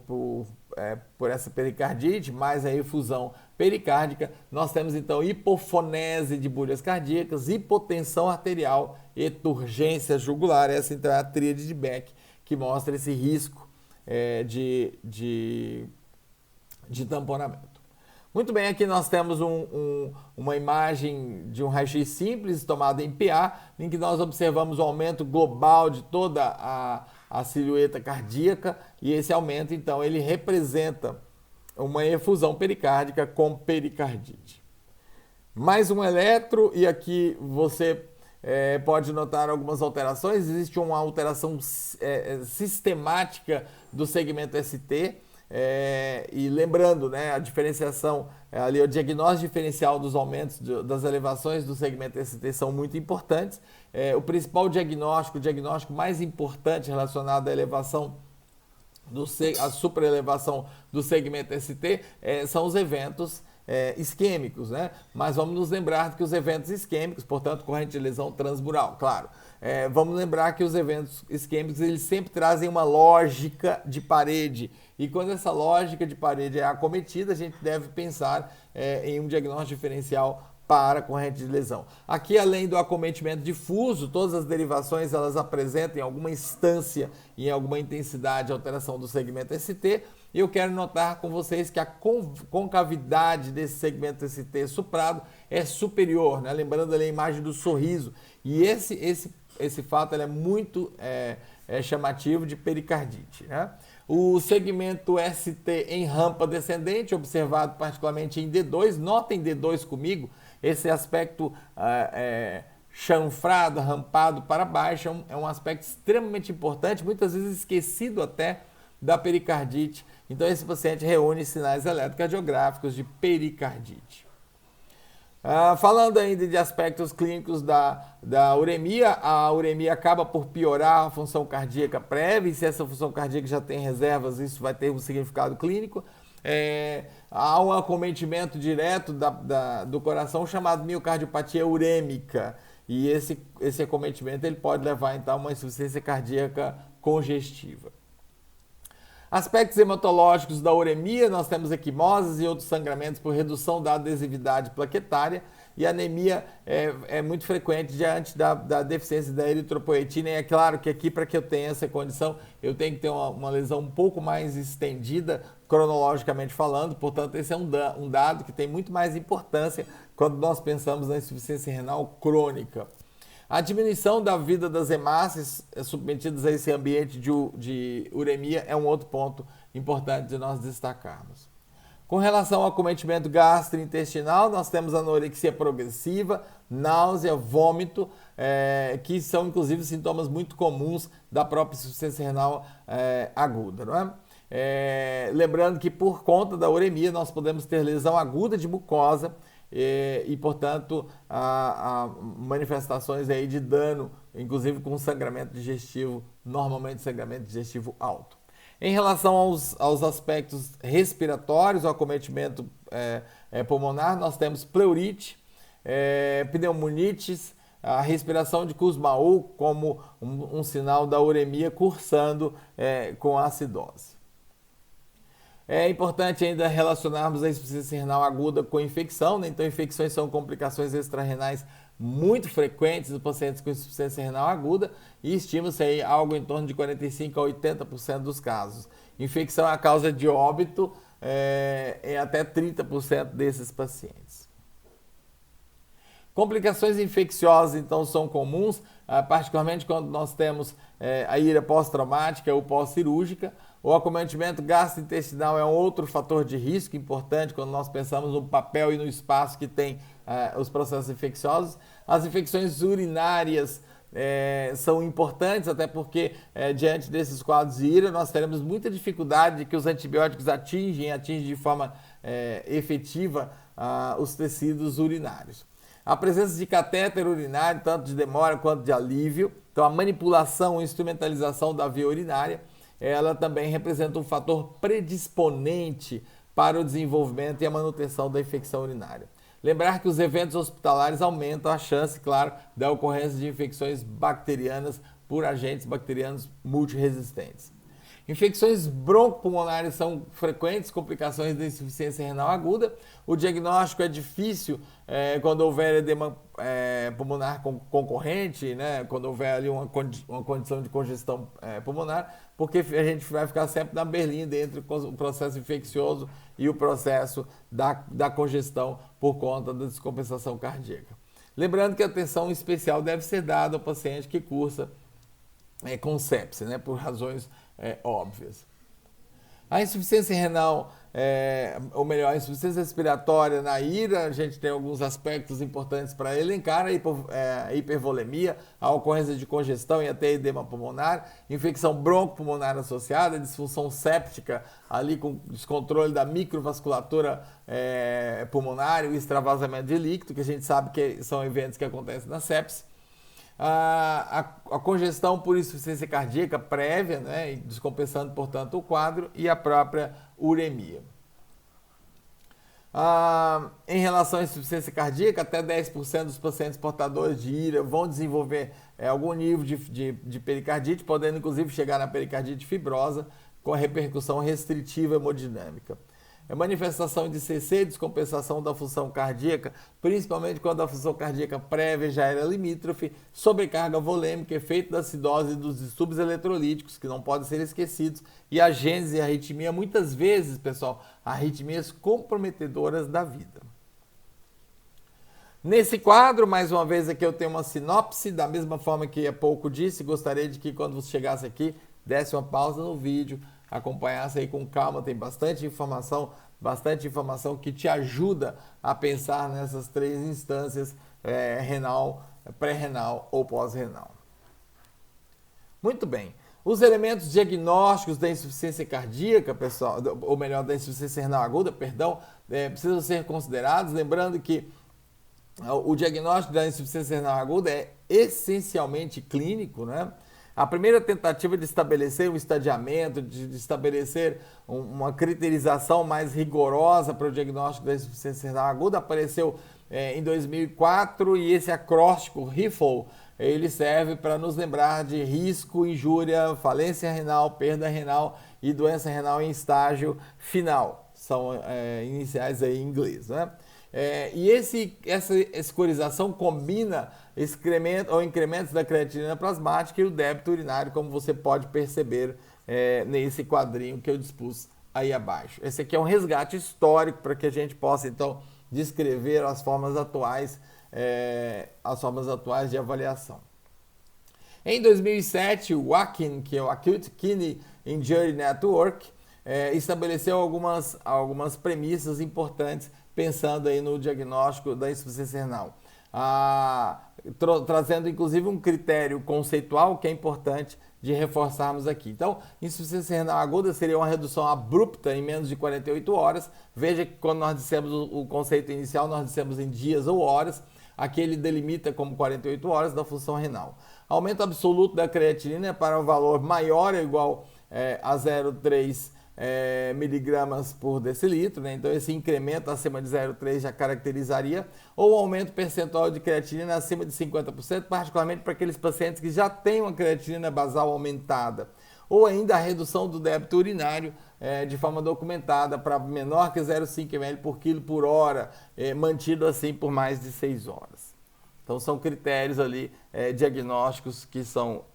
por essa pericardite, mais a efusão pericárdica. Nós temos então hipofonese de bolhas cardíacas, hipotensão arterial e turgência jugular. Essa então é a tríade de Beck, que mostra esse risco de tamponamento. Muito bem, aqui nós temos uma imagem de um raio-x simples tomado em PA, em que nós observamos o aumento global de toda a silhueta cardíaca, e esse aumento, então, ele representa uma efusão pericárdica com pericardite. Mais um eletro, e aqui você pode notar algumas alterações. Existe uma alteração sistemática do segmento ST, e lembrando, né, a diferenciação, ali, o diagnóstico diferencial dos aumentos das elevações do segmento ST são muito importantes. O principal diagnóstico, o diagnóstico mais importante relacionado à elevação a superelevação do segmento ST são os eventos isquêmicos, né? Mas vamos nos lembrar que os eventos isquêmicos, portanto, corrente de lesão transmural, claro. Vamos lembrar que os eventos isquêmicos eles sempre trazem uma lógica de parede. E quando essa lógica de parede é acometida, a gente deve pensar em um diagnóstico diferencial para corrente de lesão. Aqui, além do acometimento difuso, todas as derivações elas apresentam em alguma instância e em alguma intensidade alteração do segmento ST. E eu quero notar com vocês que a concavidade desse segmento ST suprado é superior, né? Lembrando ali a imagem do sorriso. E esse fato ele é muito chamativo de pericardite, né? O segmento ST em rampa descendente, observado particularmente em D2, notem D2 comigo, esse aspecto chanfrado, rampado para baixo, é um aspecto extremamente importante, muitas vezes esquecido até da pericardite. Então esse paciente reúne sinais eletrocardiográficos de pericardite. Falando ainda de aspectos clínicos da uremia, a uremia acaba por piorar a função cardíaca prévia, e se essa função cardíaca já tem reservas, isso vai ter um significado clínico. Há um acometimento direto do coração chamado miocardiopatia urêmica, e esse acometimento ele pode levar então a uma insuficiência cardíaca congestiva. Aspectos hematológicos da uremia, nós temos equimoses e outros sangramentos por redução da adesividade plaquetária, e a anemia é muito frequente diante da deficiência da eritropoetina, e é claro que aqui, para que eu tenha essa condição, eu tenho que ter uma lesão um pouco mais estendida, cronologicamente falando, portanto esse é um dado que tem muito mais importância quando nós pensamos na insuficiência renal crônica. A diminuição da vida das hemácias submetidas a esse ambiente de uremia é um outro ponto importante de nós destacarmos. Com relação ao acometimento gastrointestinal, nós temos anorexia progressiva, náusea, vômito, que são inclusive sintomas muito comuns da própria insuficiência renal aguda, não é? Lembrando que por conta da uremia nós podemos ter lesão aguda de mucosa, e portanto, há manifestações aí de dano, inclusive com sangramento digestivo, normalmente sangramento digestivo alto. Em relação aos aspectos respiratórios, o acometimento pulmonar, nós temos pleurite, pneumonites, a respiração de Kussmaul como um sinal da uremia cursando com acidose. É importante ainda relacionarmos a insuficiência renal aguda com infecção, né? Então, infecções são complicações extrarrenais muito frequentes nos pacientes com insuficiência renal aguda, e estima-se aí algo em torno de 45% a 80% dos casos. Infecção é a causa de óbito até 30% desses pacientes. Complicações infecciosas, então, são comuns, particularmente quando nós temos a ira pós-traumática ou pós-cirúrgica. O acometimento gastrointestinal é um outro fator de risco importante quando nós pensamos no papel e no espaço que tem os processos infecciosos. As infecções urinárias são importantes, até porque diante desses quadros de ira nós teremos muita dificuldade de que os antibióticos atingem de forma efetiva os tecidos urinários. A presença de catéter urinário, tanto de demora quanto de alívio, então a manipulação ou instrumentalização da via urinária, ela também representa um fator predisponente para o desenvolvimento e a manutenção da infecção urinária. Lembrar que os eventos hospitalares aumentam a chance, claro, da ocorrência de infecções bacterianas por agentes bacterianos multiresistentes. Infecções broncopulmonares são frequentes complicações da insuficiência renal aguda. O diagnóstico é difícil quando houver edema pulmonar concorrente, né? Quando houver ali uma condição de congestão pulmonar, porque a gente vai ficar sempre na berlinda entre o processo infeccioso e o processo da congestão por conta da descompensação cardíaca. Lembrando que a atenção especial deve ser dada ao paciente que cursa com sepse, né? Por razões óbvias. A insuficiência renal, ou melhor, a insuficiência respiratória na ira, a gente tem alguns aspectos importantes para elencar: a hipervolemia, a ocorrência de congestão e até edema pulmonar, infecção broncopulmonar associada, disfunção séptica, ali com descontrole da microvasculatura pulmonar e o extravasamento de líquido, que a gente sabe que são eventos que acontecem na sepse. A congestão por insuficiência cardíaca prévia, né, descompensando, portanto, o quadro, e a própria uremia. Em relação à insuficiência cardíaca, até 10% dos pacientes portadores de IRA vão desenvolver algum nível de pericardite, podendo inclusive chegar na pericardite fibrosa, com a repercussão restritiva hemodinâmica. A manifestação de CC, descompensação da função cardíaca, principalmente quando a função cardíaca prévia já era limítrofe, sobrecarga volêmica, efeito da acidose e dos distúrbios eletrolíticos, que não podem ser esquecidos, e a gênese e a arritmia, muitas vezes, pessoal, arritmias comprometedoras da vida. Nesse quadro, mais uma vez aqui eu tenho uma sinopse, da mesma forma que há pouco disse, gostaria de que quando você chegasse aqui, desse uma pausa no vídeo, acompanhasse aí com calma, tem bastante informação que te ajuda a pensar nessas três instâncias, renal, pré-renal ou pós-renal. Muito bem. Os elementos diagnósticos da insuficiência cardíaca, pessoal, ou melhor, da insuficiência renal aguda, perdão, precisam ser considerados, lembrando que o diagnóstico da insuficiência renal aguda é essencialmente clínico, né? A primeira tentativa de estabelecer um estadiamento, de estabelecer uma criterização mais rigorosa para o diagnóstico da insuficiência renal aguda apareceu em 2004 e esse acróstico RIFLE, ele serve para nos lembrar de risco, injúria, falência renal, perda renal e doença renal em estágio final. São iniciais aí em inglês, né? E essa escorização combina incrementos da creatinina plasmática e o débito urinário, como você pode perceber nesse quadrinho que eu dispus aí abaixo. Esse aqui é um resgate histórico para que a gente possa, então, descrever as formas atuais de avaliação. Em 2007, o AKIN, que é o Acute Kidney Injury Network, estabeleceu algumas premissas importantes pensando aí no diagnóstico da insuficiência renal, trazendo inclusive um critério conceitual que é importante de reforçarmos aqui. Então, insuficiência renal aguda seria uma redução abrupta em menos de 48 horas. Veja que quando nós dissemos o conceito inicial, nós dissemos em dias ou horas, aqui ele delimita como 48 horas da função renal. Aumento absoluto da creatinina para um valor maior ou igual a 0,3 miligramas por decilitro, né? Então esse incremento acima de 0,3 já caracterizaria, ou aumento percentual de creatinina acima de 50%, particularmente para aqueles pacientes que já têm uma creatinina basal aumentada, ou ainda a redução do débito urinário de forma documentada para menor que 0,5 ml por quilo por hora, mantido assim por mais de 6 horas. Então são critérios ali diagnósticos que são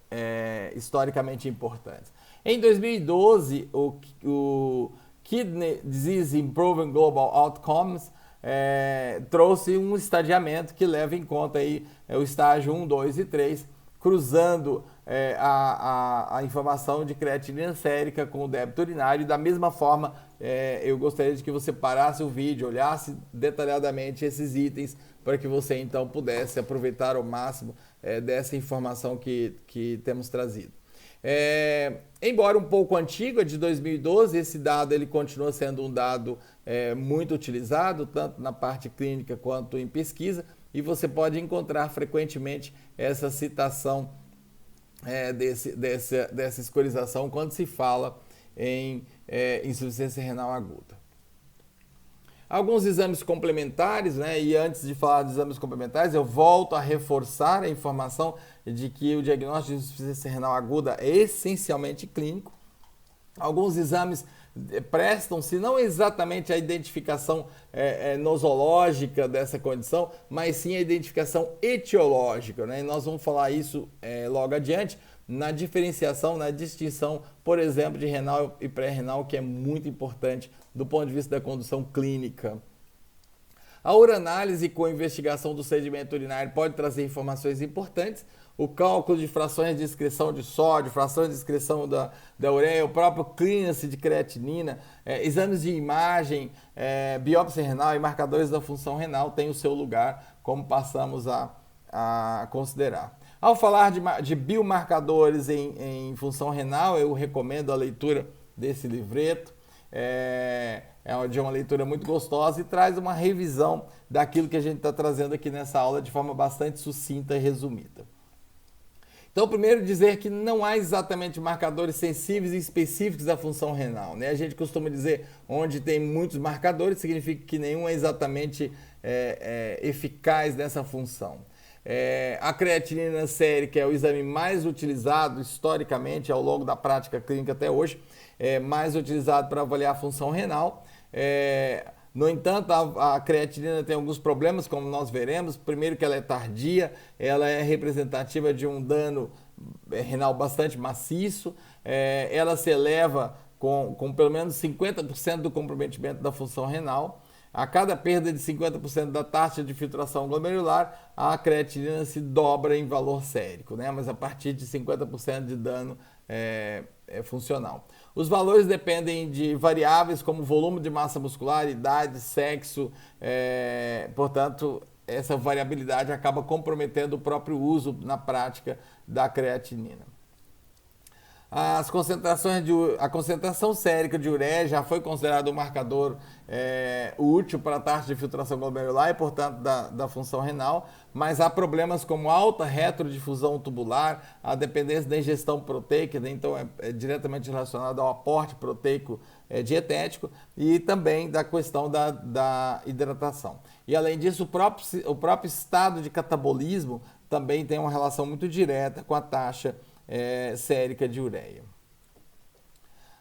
historicamente importantes. Em 2012, o Kidney Disease Improving Global Outcomes trouxe um estadiamento que leva em conta aí, o estágio 1, 2 e 3, cruzando a informação de creatinina sérica com o débito urinário. Da mesma forma, eu gostaria de que você parasse o vídeo, olhasse detalhadamente esses itens, para que você então pudesse aproveitar ao máximo dessa informação que temos trazido. Embora um pouco antigo, é de 2012, esse dado ele continua sendo um dado muito utilizado, tanto na parte clínica quanto em pesquisa, e você pode encontrar frequentemente essa citação dessa escorização quando se fala em insuficiência renal aguda. Alguns exames complementares, né? E antes de falar dos exames complementares, eu volto a reforçar a informação de que o diagnóstico de insuficiência renal aguda é essencialmente clínico. Alguns exames prestam-se não exatamente a identificação nosológica dessa condição, mas sim a identificação etiológica, né? E nós vamos falar isso logo adiante, na diferenciação, na distinção, por exemplo, de renal e pré-renal, que é muito importante do ponto de vista da condução clínica. A uranálise com investigação do sedimento urinário pode trazer informações importantes. O cálculo de frações de excreção de sódio, frações de excreção da ureia, o próprio clearance de creatinina, exames de imagem, biópsia renal e marcadores da função renal têm o seu lugar, como passamos a considerar. Ao falar de biomarcadores em função renal, eu recomendo a leitura desse livreto. É de uma leitura muito gostosa e traz uma revisão daquilo que a gente está trazendo aqui nessa aula de forma bastante sucinta e resumida. Então, primeiro dizer que não há exatamente marcadores sensíveis e específicos da função renal, né? A gente costuma dizer onde tem muitos marcadores, significa que nenhum é exatamente eficaz nessa função. A creatinina sérica é o exame mais utilizado historicamente ao longo da prática clínica até hoje, mais utilizado para avaliar a função renal. No entanto, a creatinina tem alguns problemas, como nós veremos. Primeiro, que ela é tardia, ela é representativa de um dano renal bastante maciço, ela se eleva com pelo menos 50% do comprometimento da função renal. A cada perda de 50% da taxa de filtração glomerular, a creatinina se dobra em valor sérico, né? Mas a partir de 50% de dano funcional. Os valores dependem de variáveis como volume de massa muscular, idade, sexo, portanto, essa variabilidade acaba comprometendo o próprio uso na prática da creatinina. A concentração sérica de ureia já foi considerado um marcador útil para a taxa de filtração glomerular e, portanto, da função renal, mas há problemas como alta retrodifusão tubular, a dependência da ingestão proteica, né? Então é diretamente relacionado ao aporte proteico dietético e também da questão da hidratação. E, além disso, o próprio estado de catabolismo também tem uma relação muito direta com a taxa sérica de ureia.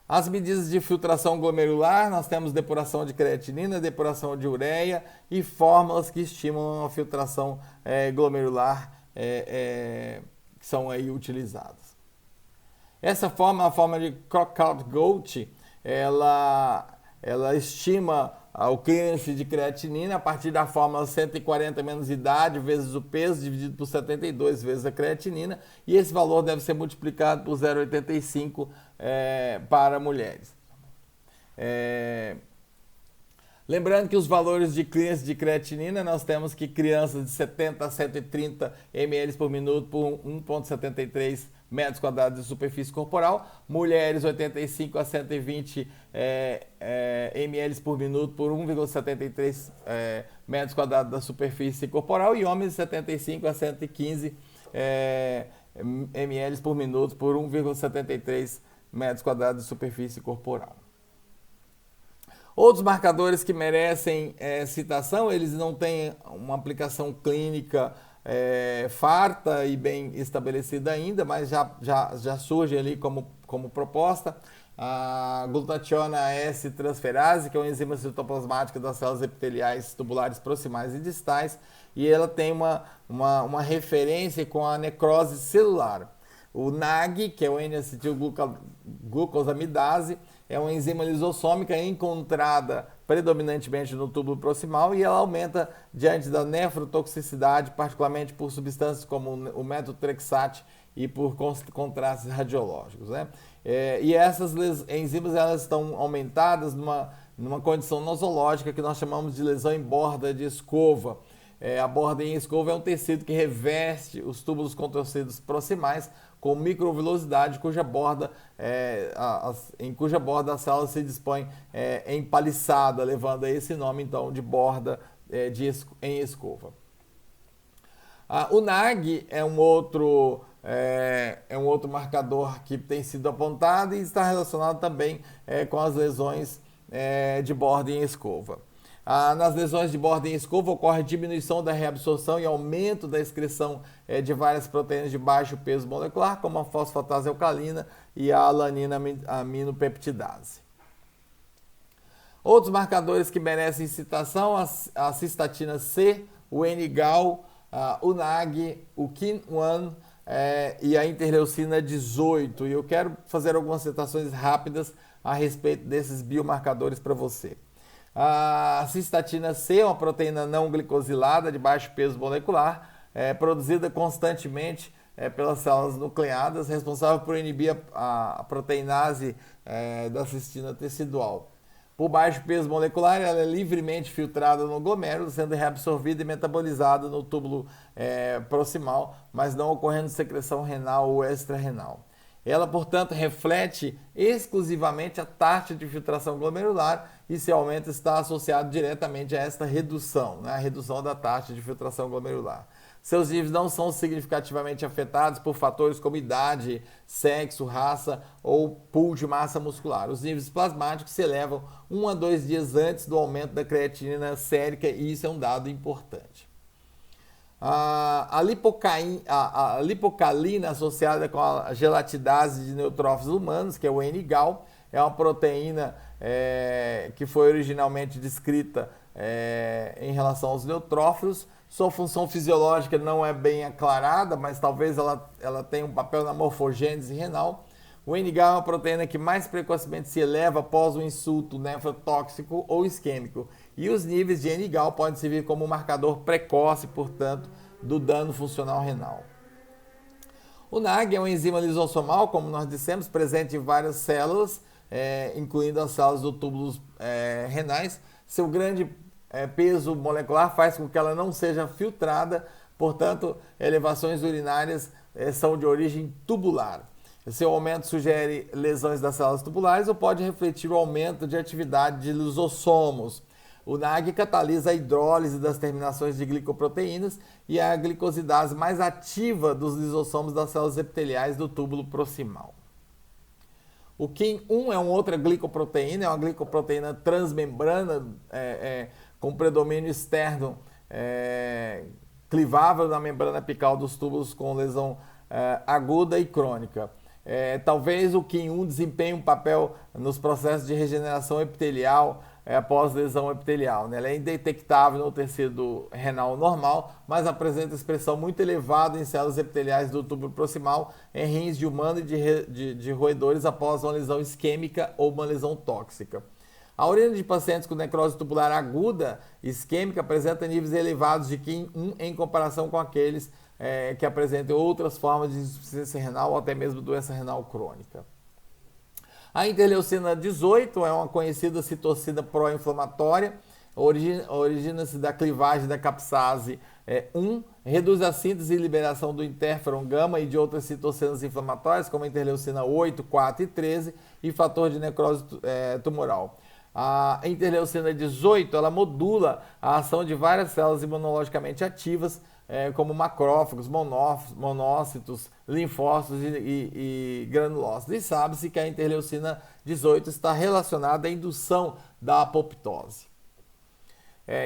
As medidas de filtração glomerular, nós temos depuração de creatinina, depuração de ureia e fórmulas que estimulam a filtração glomerular que são aí utilizadas. Essa forma, a forma de Crockout-Gold, ela estima o clearance de creatinina a partir da fórmula 140 menos idade vezes o peso dividido por 72 vezes a creatinina, e esse valor deve ser multiplicado por 0,85 para mulheres. Lembrando que os valores de clearance de creatinina, nós temos que crianças de 70 a 130 ml por minuto por 1,73 metros quadrados de superfície corporal, mulheres 85 a 120 ml por minuto por 1,73 metros quadrados da superfície corporal, e homens de 75 a 115 ml por minuto por 1,73 metros quadrados de superfície corporal. Outros marcadores que merecem citação, eles não têm uma aplicação clínica farta e bem estabelecida ainda, mas já surge ali como proposta. A glutationa S-transferase, que é uma enzima citoplasmática das células epiteliais tubulares proximais e distais, e ela tem uma referência com a necrose celular. O NAG, que é o N-acetilglucosamidase, é uma enzima lisossômica encontrada predominantemente no túbulo proximal, e ela aumenta diante da nefrotoxicidade, particularmente por substâncias como o metotrexate e por contrastes radiológicos, né? E essas enzimas elas estão aumentadas numa condição nosológica que nós chamamos de lesão em borda de escova. A borda em escova é um tecido que reveste os túbulos contorcidos proximais com microvilosidade, em cuja borda a célula se dispõe empaliçada, levando a esse nome então de borda em escova. O NAG é um outro marcador que tem sido apontado e está relacionado também com as lesões de borda em escova. Nas lesões de borda em escova ocorre diminuição da reabsorção e aumento da excreção de várias proteínas de baixo peso molecular, como a fosfatase alcalina e a alanina aminopeptidase. Outros marcadores que merecem citação, a cistatina C, o N-gal, o NAG, o KIN-1 e a interleucina 18. E eu quero fazer algumas citações rápidas a respeito desses biomarcadores para você. A cistatina C é uma proteína não glicosilada de baixo peso molecular, produzida constantemente pelas células nucleadas, responsável por inibir a proteinase da cistina tecidual. Por baixo peso molecular, ela é livremente filtrada no glomérulo, sendo reabsorvida e metabolizada no túbulo proximal, mas não ocorrendo secreção renal ou extrarrenal. Ela, portanto, reflete exclusivamente a taxa de filtração glomerular, e seu aumento está associado diretamente a esta redução, né? A redução da taxa de filtração glomerular. Seus níveis não são significativamente afetados por fatores como idade, sexo, raça ou pool de massa muscular. Os níveis plasmáticos se elevam 1 a 2 dias antes do aumento da creatinina sérica e isso é um dado importante. A lipocalina associada com a gelatidase de neutrófilos humanos, que é o N-gal, é uma proteína que foi originalmente descrita em relação aos neutrófilos. Sua função fisiológica não é bem aclarada, mas talvez ela tenha um papel na morfogênese renal. O N-gal é uma proteína que mais precocemente se eleva após um insulto nefrotóxico ou isquêmico. E os níveis de N-gal podem servir como um marcador precoce, portanto, do dano funcional renal. O NAG é uma enzima lisossomal, como nós dissemos, presente em várias células, incluindo as células do túbulos renais. Seu grande peso molecular faz com que ela não seja filtrada, portanto, elevações urinárias são de origem tubular. Seu aumento sugere lesões das células tubulares ou pode refletir o aumento de atividade de lisossomos. O NAG catalisa a hidrólise das terminações de glicoproteínas e a glicosidase mais ativa dos lisossomos das células epiteliais do túbulo proximal. O KIM1 é uma outra glicoproteína, é uma glicoproteína transmembrana com predomínio externo clivável na membrana apical dos túbulos com lesão aguda e crônica. Talvez o KIM1 desempenhe um papel nos processos de regeneração epitelial após lesão epitelial. Ela é indetectável no tecido renal normal, mas apresenta expressão muito elevada em células epiteliais do túbulo proximal, em rins de humano e de roedores após uma lesão isquêmica ou uma lesão tóxica. A urina de pacientes com necrose tubular aguda isquêmica apresenta níveis elevados de KIM1 em comparação com aqueles que apresentam outras formas de insuficiência renal ou até mesmo doença renal crônica. A interleucina 18 é uma conhecida citocina pró-inflamatória, origina-se da clivagem da capsase 1, reduz a síntese e liberação do interferon gama e de outras citocinas inflamatórias, como a interleucina 8, 4 e 13, e fator de necrose tumoral. A interleucina 18 ela modula a ação de várias células imunologicamente ativas, como macrófagos, monócitos, linfócitos e granulócitos. E sabe-se que a interleucina 18 está relacionada à indução da apoptose.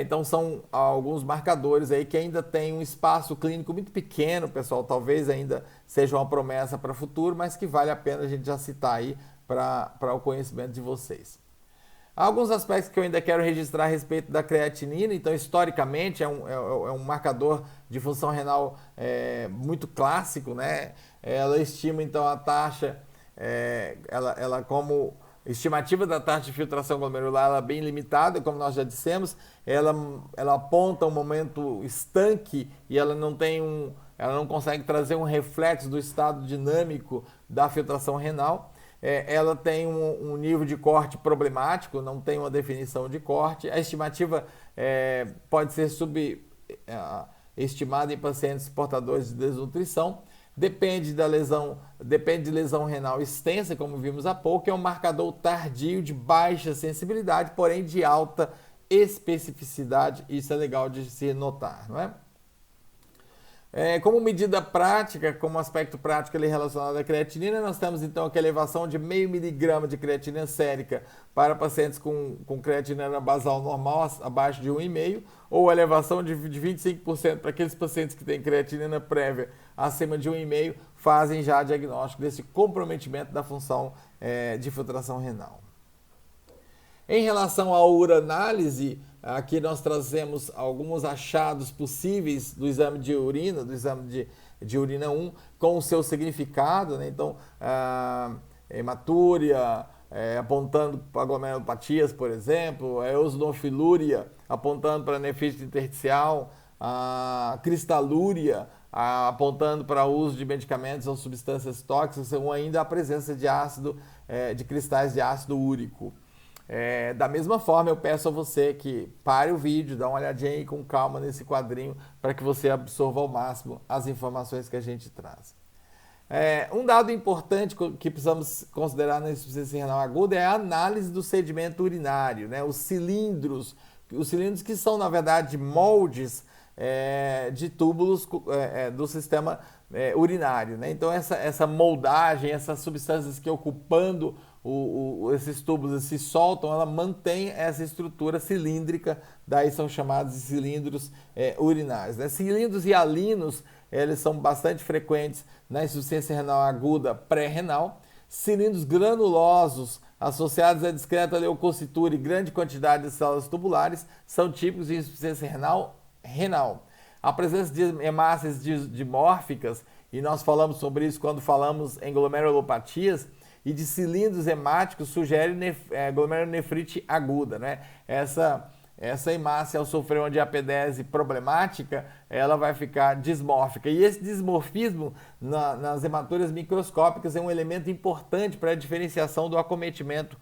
Então são alguns marcadores aí que ainda tem um espaço clínico muito pequeno, pessoal, talvez ainda seja uma promessa para o futuro, mas que vale a pena a gente já citar aí para o conhecimento de vocês. Há alguns aspectos que eu ainda quero registrar a respeito da creatinina. Então, historicamente, é um marcador de função renal muito clássico, né? Ela estima, então, a taxa, ela como estimativa da taxa de filtração glomerular, ela é bem limitada, como nós já dissemos. Ela aponta um momento estanque e ela não consegue trazer um reflexo do estado dinâmico da filtração renal. Ela tem um nível de corte problemático, não tem uma definição de corte. A estimativa pode ser subestimada em pacientes portadores de desnutrição. Depende de lesão renal extensa, como vimos há pouco, é um marcador tardio de baixa sensibilidade, porém de alta especificidade. Isso é legal de se notar, não é? Como medida prática, como aspecto prático ali relacionado à creatinina, nós temos então aqui a elevação de 0,5 miligrama de creatinina sérica para pacientes com creatinina basal normal abaixo de 1,5, ou a elevação de 25% para aqueles pacientes que têm creatinina prévia acima de 1,5, fazem já diagnóstico desse comprometimento da função de filtração renal. Em relação à uranálise, aqui nós trazemos alguns achados possíveis do exame de urina, do exame de urina 1, com o seu significado, né? Então, hematúria, apontando para glomerulopatias, por exemplo, eosinofilúria, apontando para nefrite intersticial, a cristalúria, apontando para o uso de medicamentos ou substâncias tóxicas, ou ainda a presença de de cristais de ácido úrico. Da mesma forma, eu peço a você que pare o vídeo, dá uma olhadinha aí com calma nesse quadrinho para que você absorva ao máximo as informações que a gente traz. Um dado importante que precisamos considerar na insuficiência renal aguda é a análise do sedimento urinário, né? Os cilindros que são, na verdade, moldes de túbulos do sistema urinário, né? Então essa moldagem, essas substâncias que ocupando esses túbulos se soltam, ela mantém essa estrutura cilíndrica, daí são chamados de cilindros urinários, né? Cilindros hialinos, eles são bastante frequentes na insuficiência renal aguda pré-renal. Cilindros granulosos associados a discreta leucocitura e grande quantidade de células tubulares são típicos de insuficiência renal. A presença de hemácias dimórficas, e nós falamos sobre isso quando falamos em glomerulopatias, e de cilindros hemáticos sugere glomerulonefrite aguda, né? Essa hemácia, ao sofrer uma diapedese problemática, ela vai ficar dismórfica. E esse dismorfismo nas hematuras microscópicas é um elemento importante para a diferenciação do acometimento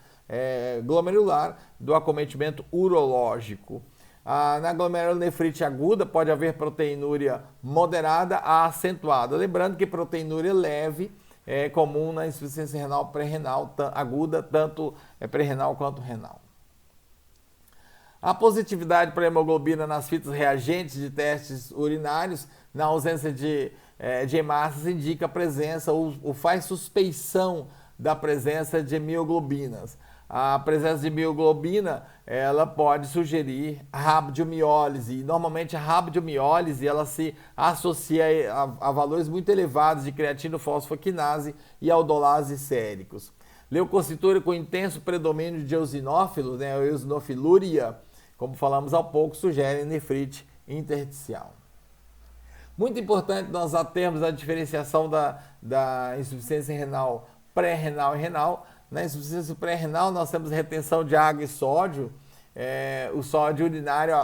glomerular do acometimento urológico. Na glomerulonefrite aguda pode haver proteinúria moderada a acentuada. Lembrando que proteinúria leve é comum na insuficiência renal pré-renal aguda, tanto pré-renal quanto renal. A positividade para a hemoglobina nas fitas reagentes de testes urinários, na ausência de hemácias, indica a presença ou faz suspeição da presença de mioglobinas. A presença de mioglobina, ela pode sugerir rabdomiólise, e normalmente a rabdomiólise ela se associa a valores muito elevados de creatinofosfoquinase e aldolase séricos. Leucocitura com intenso predomínio de eosinófilos, né, a eosinofilúria, como falamos há pouco, sugere nefrite intersticial. Muito importante nós termos a diferenciação da insuficiência renal pré-renal e renal. Na insuficiência pré-renal nós temos retenção de água e sódio, o sódio urinário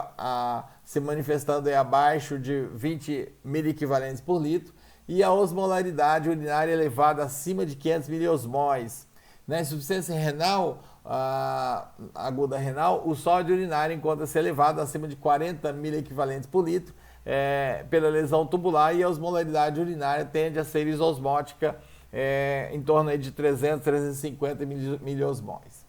se manifestando abaixo de 20 miliequivalentes por litro e a osmolaridade urinária elevada acima de 500 miliosmóis. Na insuficiência renal, aguda renal, o sódio urinário encontra-se elevado acima de 40 miliequivalentes por litro pela lesão tubular e a osmolaridade urinária tende a ser isosmótica em torno de 300 a 350 miliosmóis.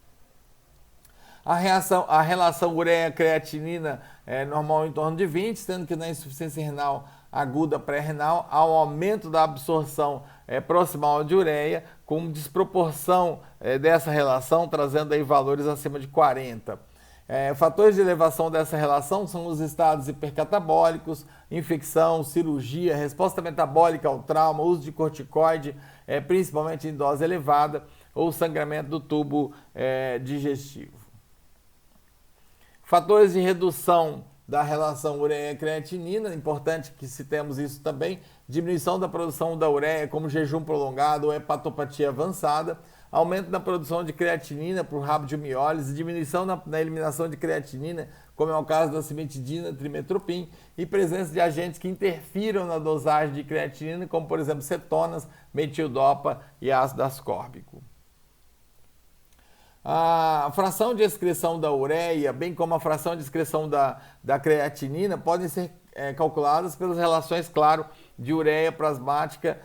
A relação ureia-creatinina é normal em torno de 20, sendo que na insuficiência renal aguda pré-renal há um aumento da absorção proximal de ureia, com desproporção dessa relação, trazendo aí valores acima de 40. Fatores de elevação dessa relação são os estados hipercatabólicos, infecção, cirurgia, resposta metabólica ao trauma, uso de corticoide, principalmente em dose elevada, ou sangramento do tubo digestivo. Fatores de redução da relação ureia-creatinina, importante que citemos isso também, diminuição da produção da ureia, como jejum prolongado ou hepatopatia avançada, aumento da produção de creatinina por rabdomiólise, diminuição na eliminação de creatinina, como é o caso da cimetidina, trimetoprim, e presença de agentes que interfiram na dosagem de creatinina, como por exemplo cetonas, metildopa e ácido ascórbico. A fração de excreção da ureia, bem como a fração de excreção da creatinina, podem ser calculadas pelas relações, claro, de ureia plasmática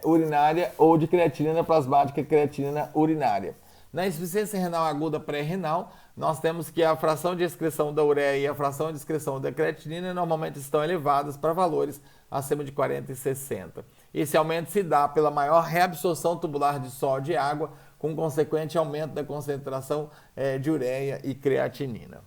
urinária ou de creatinina plasmática creatinina urinária. Na insuficiência renal aguda pré-renal, nós temos que a fração de excreção da ureia e a fração de excreção da creatinina normalmente estão elevadas para valores acima de 40 e 60. Esse aumento se dá pela maior reabsorção tubular de sódio e água, com consequente aumento da concentração de ureia e creatinina.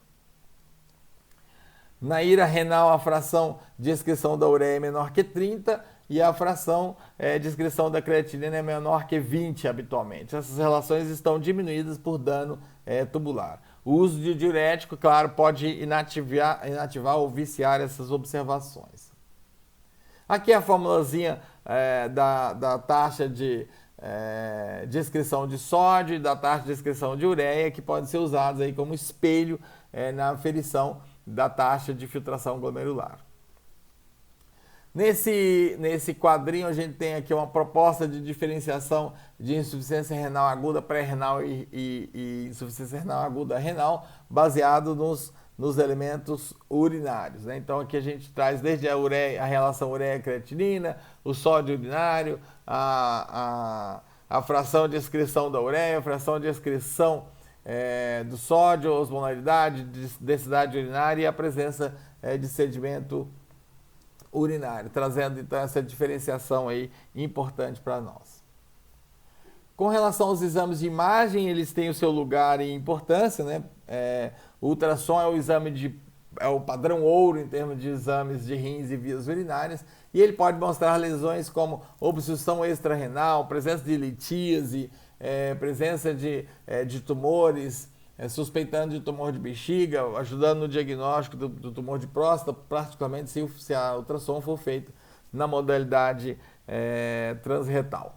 Na ira renal, a fração de excreção da ureia é menor que 30 e a fração de excreção da creatinina é menor que 20 habitualmente. Essas relações estão diminuídas por dano tubular. O uso de diurético, claro, pode inativar ou viciar essas observações. Aqui a formulazinha da taxa de excreção de sódio e da taxa de excreção de ureia, que podem ser usados aí como espelho na aferição da taxa de filtração glomerular. Nesse quadrinho a gente tem aqui uma proposta de diferenciação de insuficiência renal aguda pré-renal e insuficiência renal aguda renal, baseado nos elementos urinários, né? Então aqui a gente traz desde a relação ureia-creatinina, o sódio urinário, a fração de excreção da ureia, a fração de excreção do sódio, osmolaridade, densidade urinária e a presença de sedimento urinário, trazendo então essa diferenciação aí importante para nós. Com relação aos exames de imagem, eles têm o seu lugar e importância, né? O ultrassom é o exame é o padrão ouro em termos de exames de rins e vias urinárias, e ele pode mostrar lesões como obstrução extrarrenal, presença de litíase, presença de tumores, suspeitando de tumor de bexiga, ajudando no diagnóstico do tumor de próstata, particularmente se a ultrassom for feita na modalidade transretal.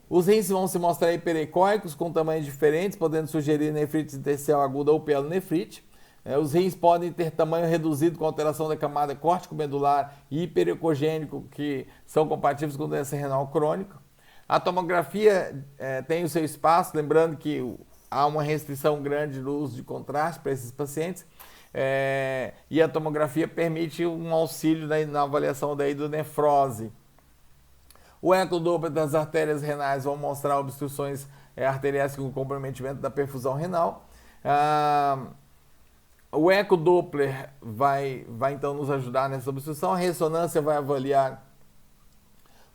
Os rins vão se mostrar hiperecóicos com tamanhos diferentes, podendo sugerir nefrite intersticial aguda ou pielonefrite. Os rins podem ter tamanho reduzido com alteração da camada córtico-medular e hiperecogênico, que são compatíveis com doença renal crônica. A tomografia tem o seu espaço, lembrando que há uma restrição grande no uso de contraste para esses pacientes, e a tomografia permite um auxílio na avaliação da hidronefrose. O ecodoppler das artérias renais vão mostrar obstruções arteriais com comprometimento da perfusão renal. O ecodoppler vai então nos ajudar nessa obstrução. A ressonância vai avaliar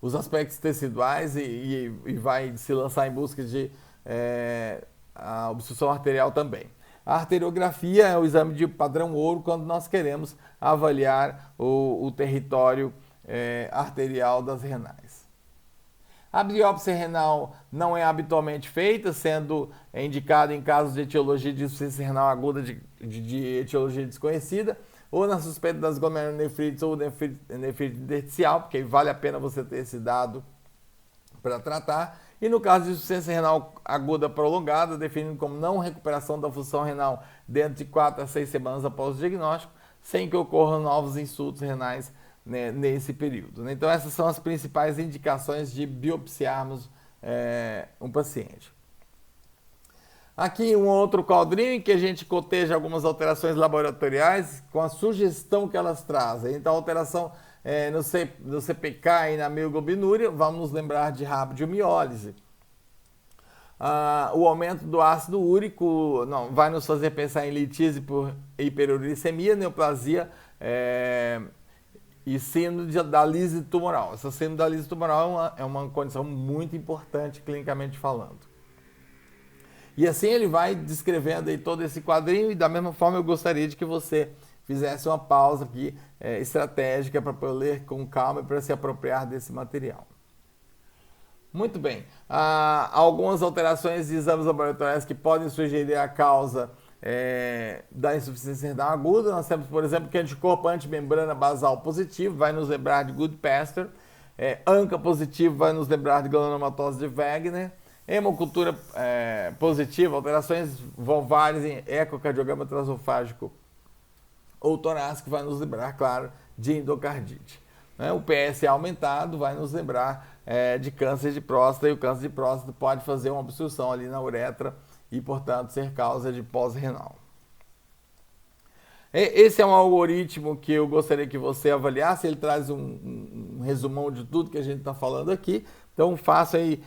os aspectos teciduais e vai se lançar em busca de a obstrução arterial também. A arteriografia é o exame de padrão ouro quando nós queremos avaliar o território arterial das renais. A biópsia renal não é habitualmente feita, sendo indicada em casos de etiologia de insuficiência renal aguda de etiologia desconhecida, ou na suspeita das glomerulonefrites ou nefrite intersticial, porque vale a pena você ter esse dado para tratar. E no caso de insuficiência renal aguda prolongada, definido como não recuperação da função renal dentro de 4 a 6 semanas após o diagnóstico, sem que ocorram novos insultos renais nesse período. Então essas são as principais indicações de biopsiarmos um paciente. Aqui um outro quadrinho em que a gente coteja algumas alterações laboratoriais com a sugestão que elas trazem. Então alteração no CPK e na mioglobinúria, vamos nos lembrar de rabdomiólise. O aumento do ácido úrico vai nos fazer pensar em litíase por hiperuricemia, neoplasia e síndrome da lise tumoral. Essa síndrome da lise tumoral é uma condição muito importante clinicamente falando. E assim ele vai descrevendo aí todo esse quadrinho, e da mesma forma eu gostaria de que você fizesse uma pausa aqui estratégica para poder ler com calma e para se apropriar desse material. Muito bem. Algumas alterações de exames laboratoriais que podem sugerir a causa da insuficiência renal aguda. Nós temos, por exemplo, que anticorpo antimembrana basal positivo vai nos lembrar de Goodpasture, ANCA positivo vai nos lembrar de granulomatose de Wegener, hemocultura positiva, alterações vulvares em ecocardiograma transofágico ou torácico vai nos lembrar, claro, de endocardite. O PSA aumentado vai nos lembrar de câncer de próstata, e o câncer de próstata pode fazer uma obstrução ali na uretra e, portanto, ser causa de pós-renal. Esse é um algoritmo que eu gostaria que você avaliasse. Ele traz um resumão de tudo que a gente está falando aqui. Então, faça aí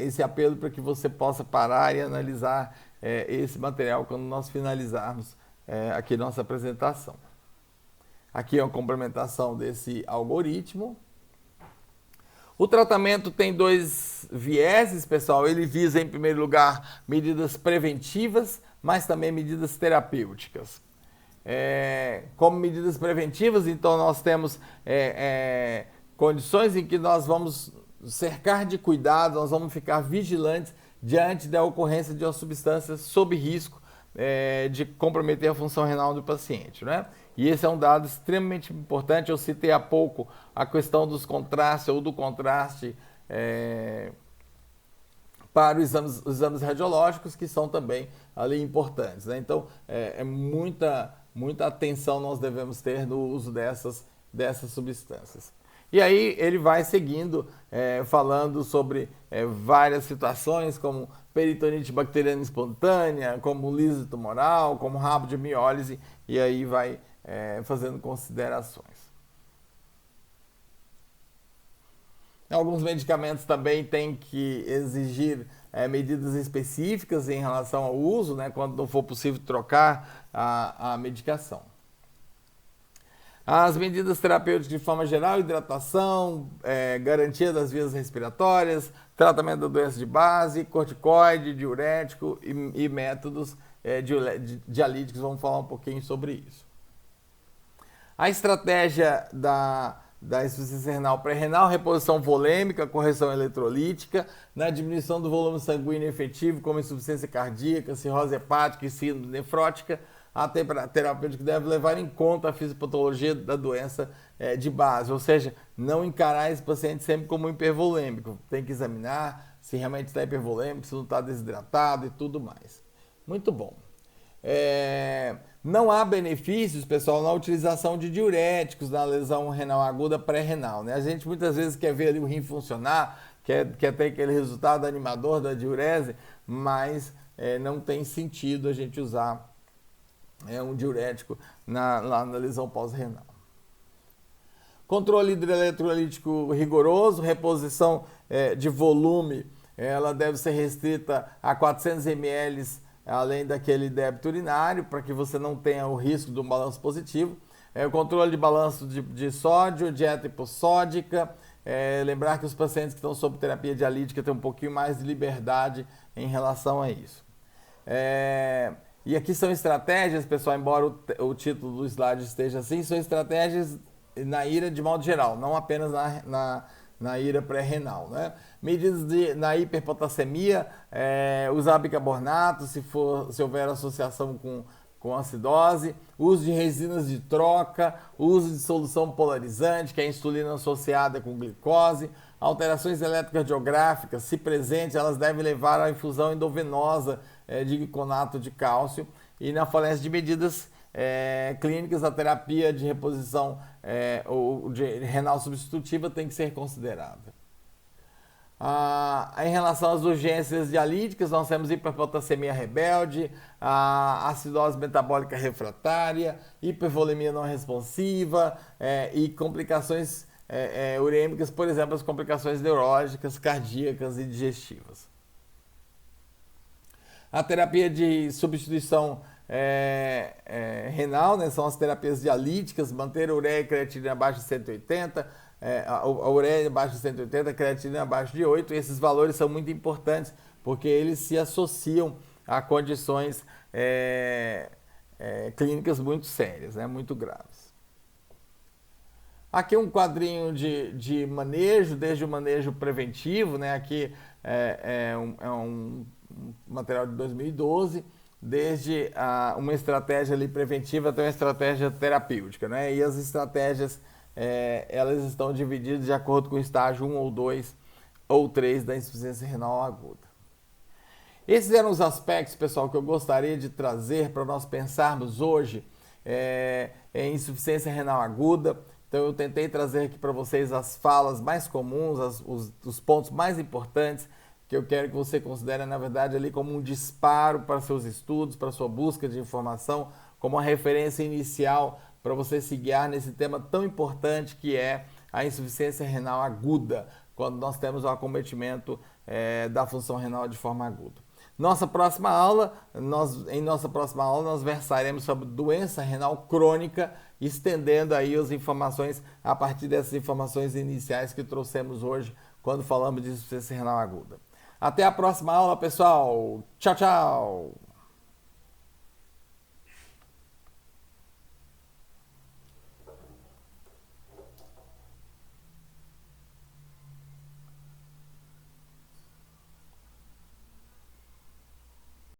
esse apelo para que você possa parar e analisar esse material quando nós finalizarmos aqui nossa apresentação. Aqui é uma complementação desse algoritmo. O tratamento tem 2 vieses, pessoal. Ele visa, em primeiro lugar, medidas preventivas, mas também medidas terapêuticas. Como medidas preventivas, então, nós temos condições em que nós vamos cercar de cuidado, nós vamos ficar vigilantes diante da ocorrência de uma substância sob risco de comprometer a função renal do paciente, né? E esse é um dado extremamente importante. Eu citei há pouco a questão dos contrastes ou do contraste para os exames radiológicos, que são também ali importantes, né? Então, muita atenção nós devemos ter no uso dessas substâncias. E aí ele vai seguindo, falando sobre várias situações, como peritonite bacteriana espontânea, como lise tumoral, como rabdomiólise, e aí vai fazendo considerações. Alguns medicamentos também têm que exigir medidas específicas em relação ao uso, né, quando não for possível trocar a medicação. As medidas terapêuticas de forma geral: hidratação, garantia das vias respiratórias, tratamento da doença de base, corticoide, diurético e métodos dialíticos. Vamos falar um pouquinho sobre isso. A estratégia da insuficiência renal pré-renal: reposição volêmica, correção eletrolítica, na diminuição do volume sanguíneo efetivo, como insuficiência cardíaca, cirrose hepática e síndrome nefrótica. A terapêutica deve levar em conta a fisiopatologia da doença de base, ou seja, não encarar esse paciente sempre como hipervolêmico. Tem que examinar se realmente está hipervolêmico, se não está desidratado e tudo mais. Muito bom. Não há benefícios, pessoal, na utilização de diuréticos na lesão renal aguda pré-renal, né? A gente muitas vezes quer ver ali o rim funcionar, quer ter aquele resultado animador da diurese, mas não tem sentido a gente usar um diurético na lesão pós-renal. Controle hidroeletrolítico rigoroso: reposição de volume, ela deve ser restrita a 400 ml, além daquele débito urinário, para que você não tenha o risco de um balanço positivo. O controle de balanço de sódio, dieta hipossódica. Lembrar que os pacientes que estão sob terapia dialítica têm um pouquinho mais de liberdade em relação a isso. E aqui são estratégias, pessoal, embora o título do slide esteja assim, são estratégias na IRA de modo geral, não apenas na IRA pré-renal, né? Medidas na hiperpotassemia: usar bicarbonato se houver associação com acidose, uso de resinas de troca, uso de solução polarizante, que é a insulina associada com glicose. Alterações eletrocardiográficas, se presentes, elas devem levar à infusão endovenosa de gliconato de cálcio. E na falência de medidas clínicas, a terapia de reposição ou de renal substitutiva tem que ser considerada. Em relação às urgências dialíticas, nós temos hiperpotassemia rebelde, a acidose metabólica refratária, hipervolemia não responsiva e complicações urêmicas, por exemplo, as complicações neurológicas, cardíacas e digestivas. A terapia de substituição renal, né, são as terapias dialíticas: manter a ureia e creatina abaixo de 180, a ureia abaixo de 180, a creatina abaixo de 8. Esses valores são muito importantes porque eles se associam a condições clínicas muito sérias, né, muito graves. Aqui um quadrinho de manejo, desde o manejo preventivo, né? Aqui é um material de 2012, desde uma estratégia ali preventiva até uma estratégia terapêutica, né? E as estratégias, elas estão divididas de acordo com o estágio 1 ou 2 ou 3 da insuficiência renal aguda. Esses eram os aspectos, pessoal, que eu gostaria de trazer para nós pensarmos hoje em insuficiência renal aguda. Então eu tentei trazer aqui para vocês as falas mais comuns, os pontos mais importantes que eu quero que você considere, na verdade, ali como um disparo para seus estudos, para sua busca de informação, como uma referência inicial para você se guiar nesse tema tão importante que é a insuficiência renal aguda, quando nós temos o acometimento da função renal de forma aguda. Em nossa próxima aula, nós versaremos sobre doença renal crônica, estendendo aí as informações a partir dessas informações iniciais que trouxemos hoje quando falamos de insuficiência renal aguda. Até a próxima aula, pessoal. Tchau, tchau!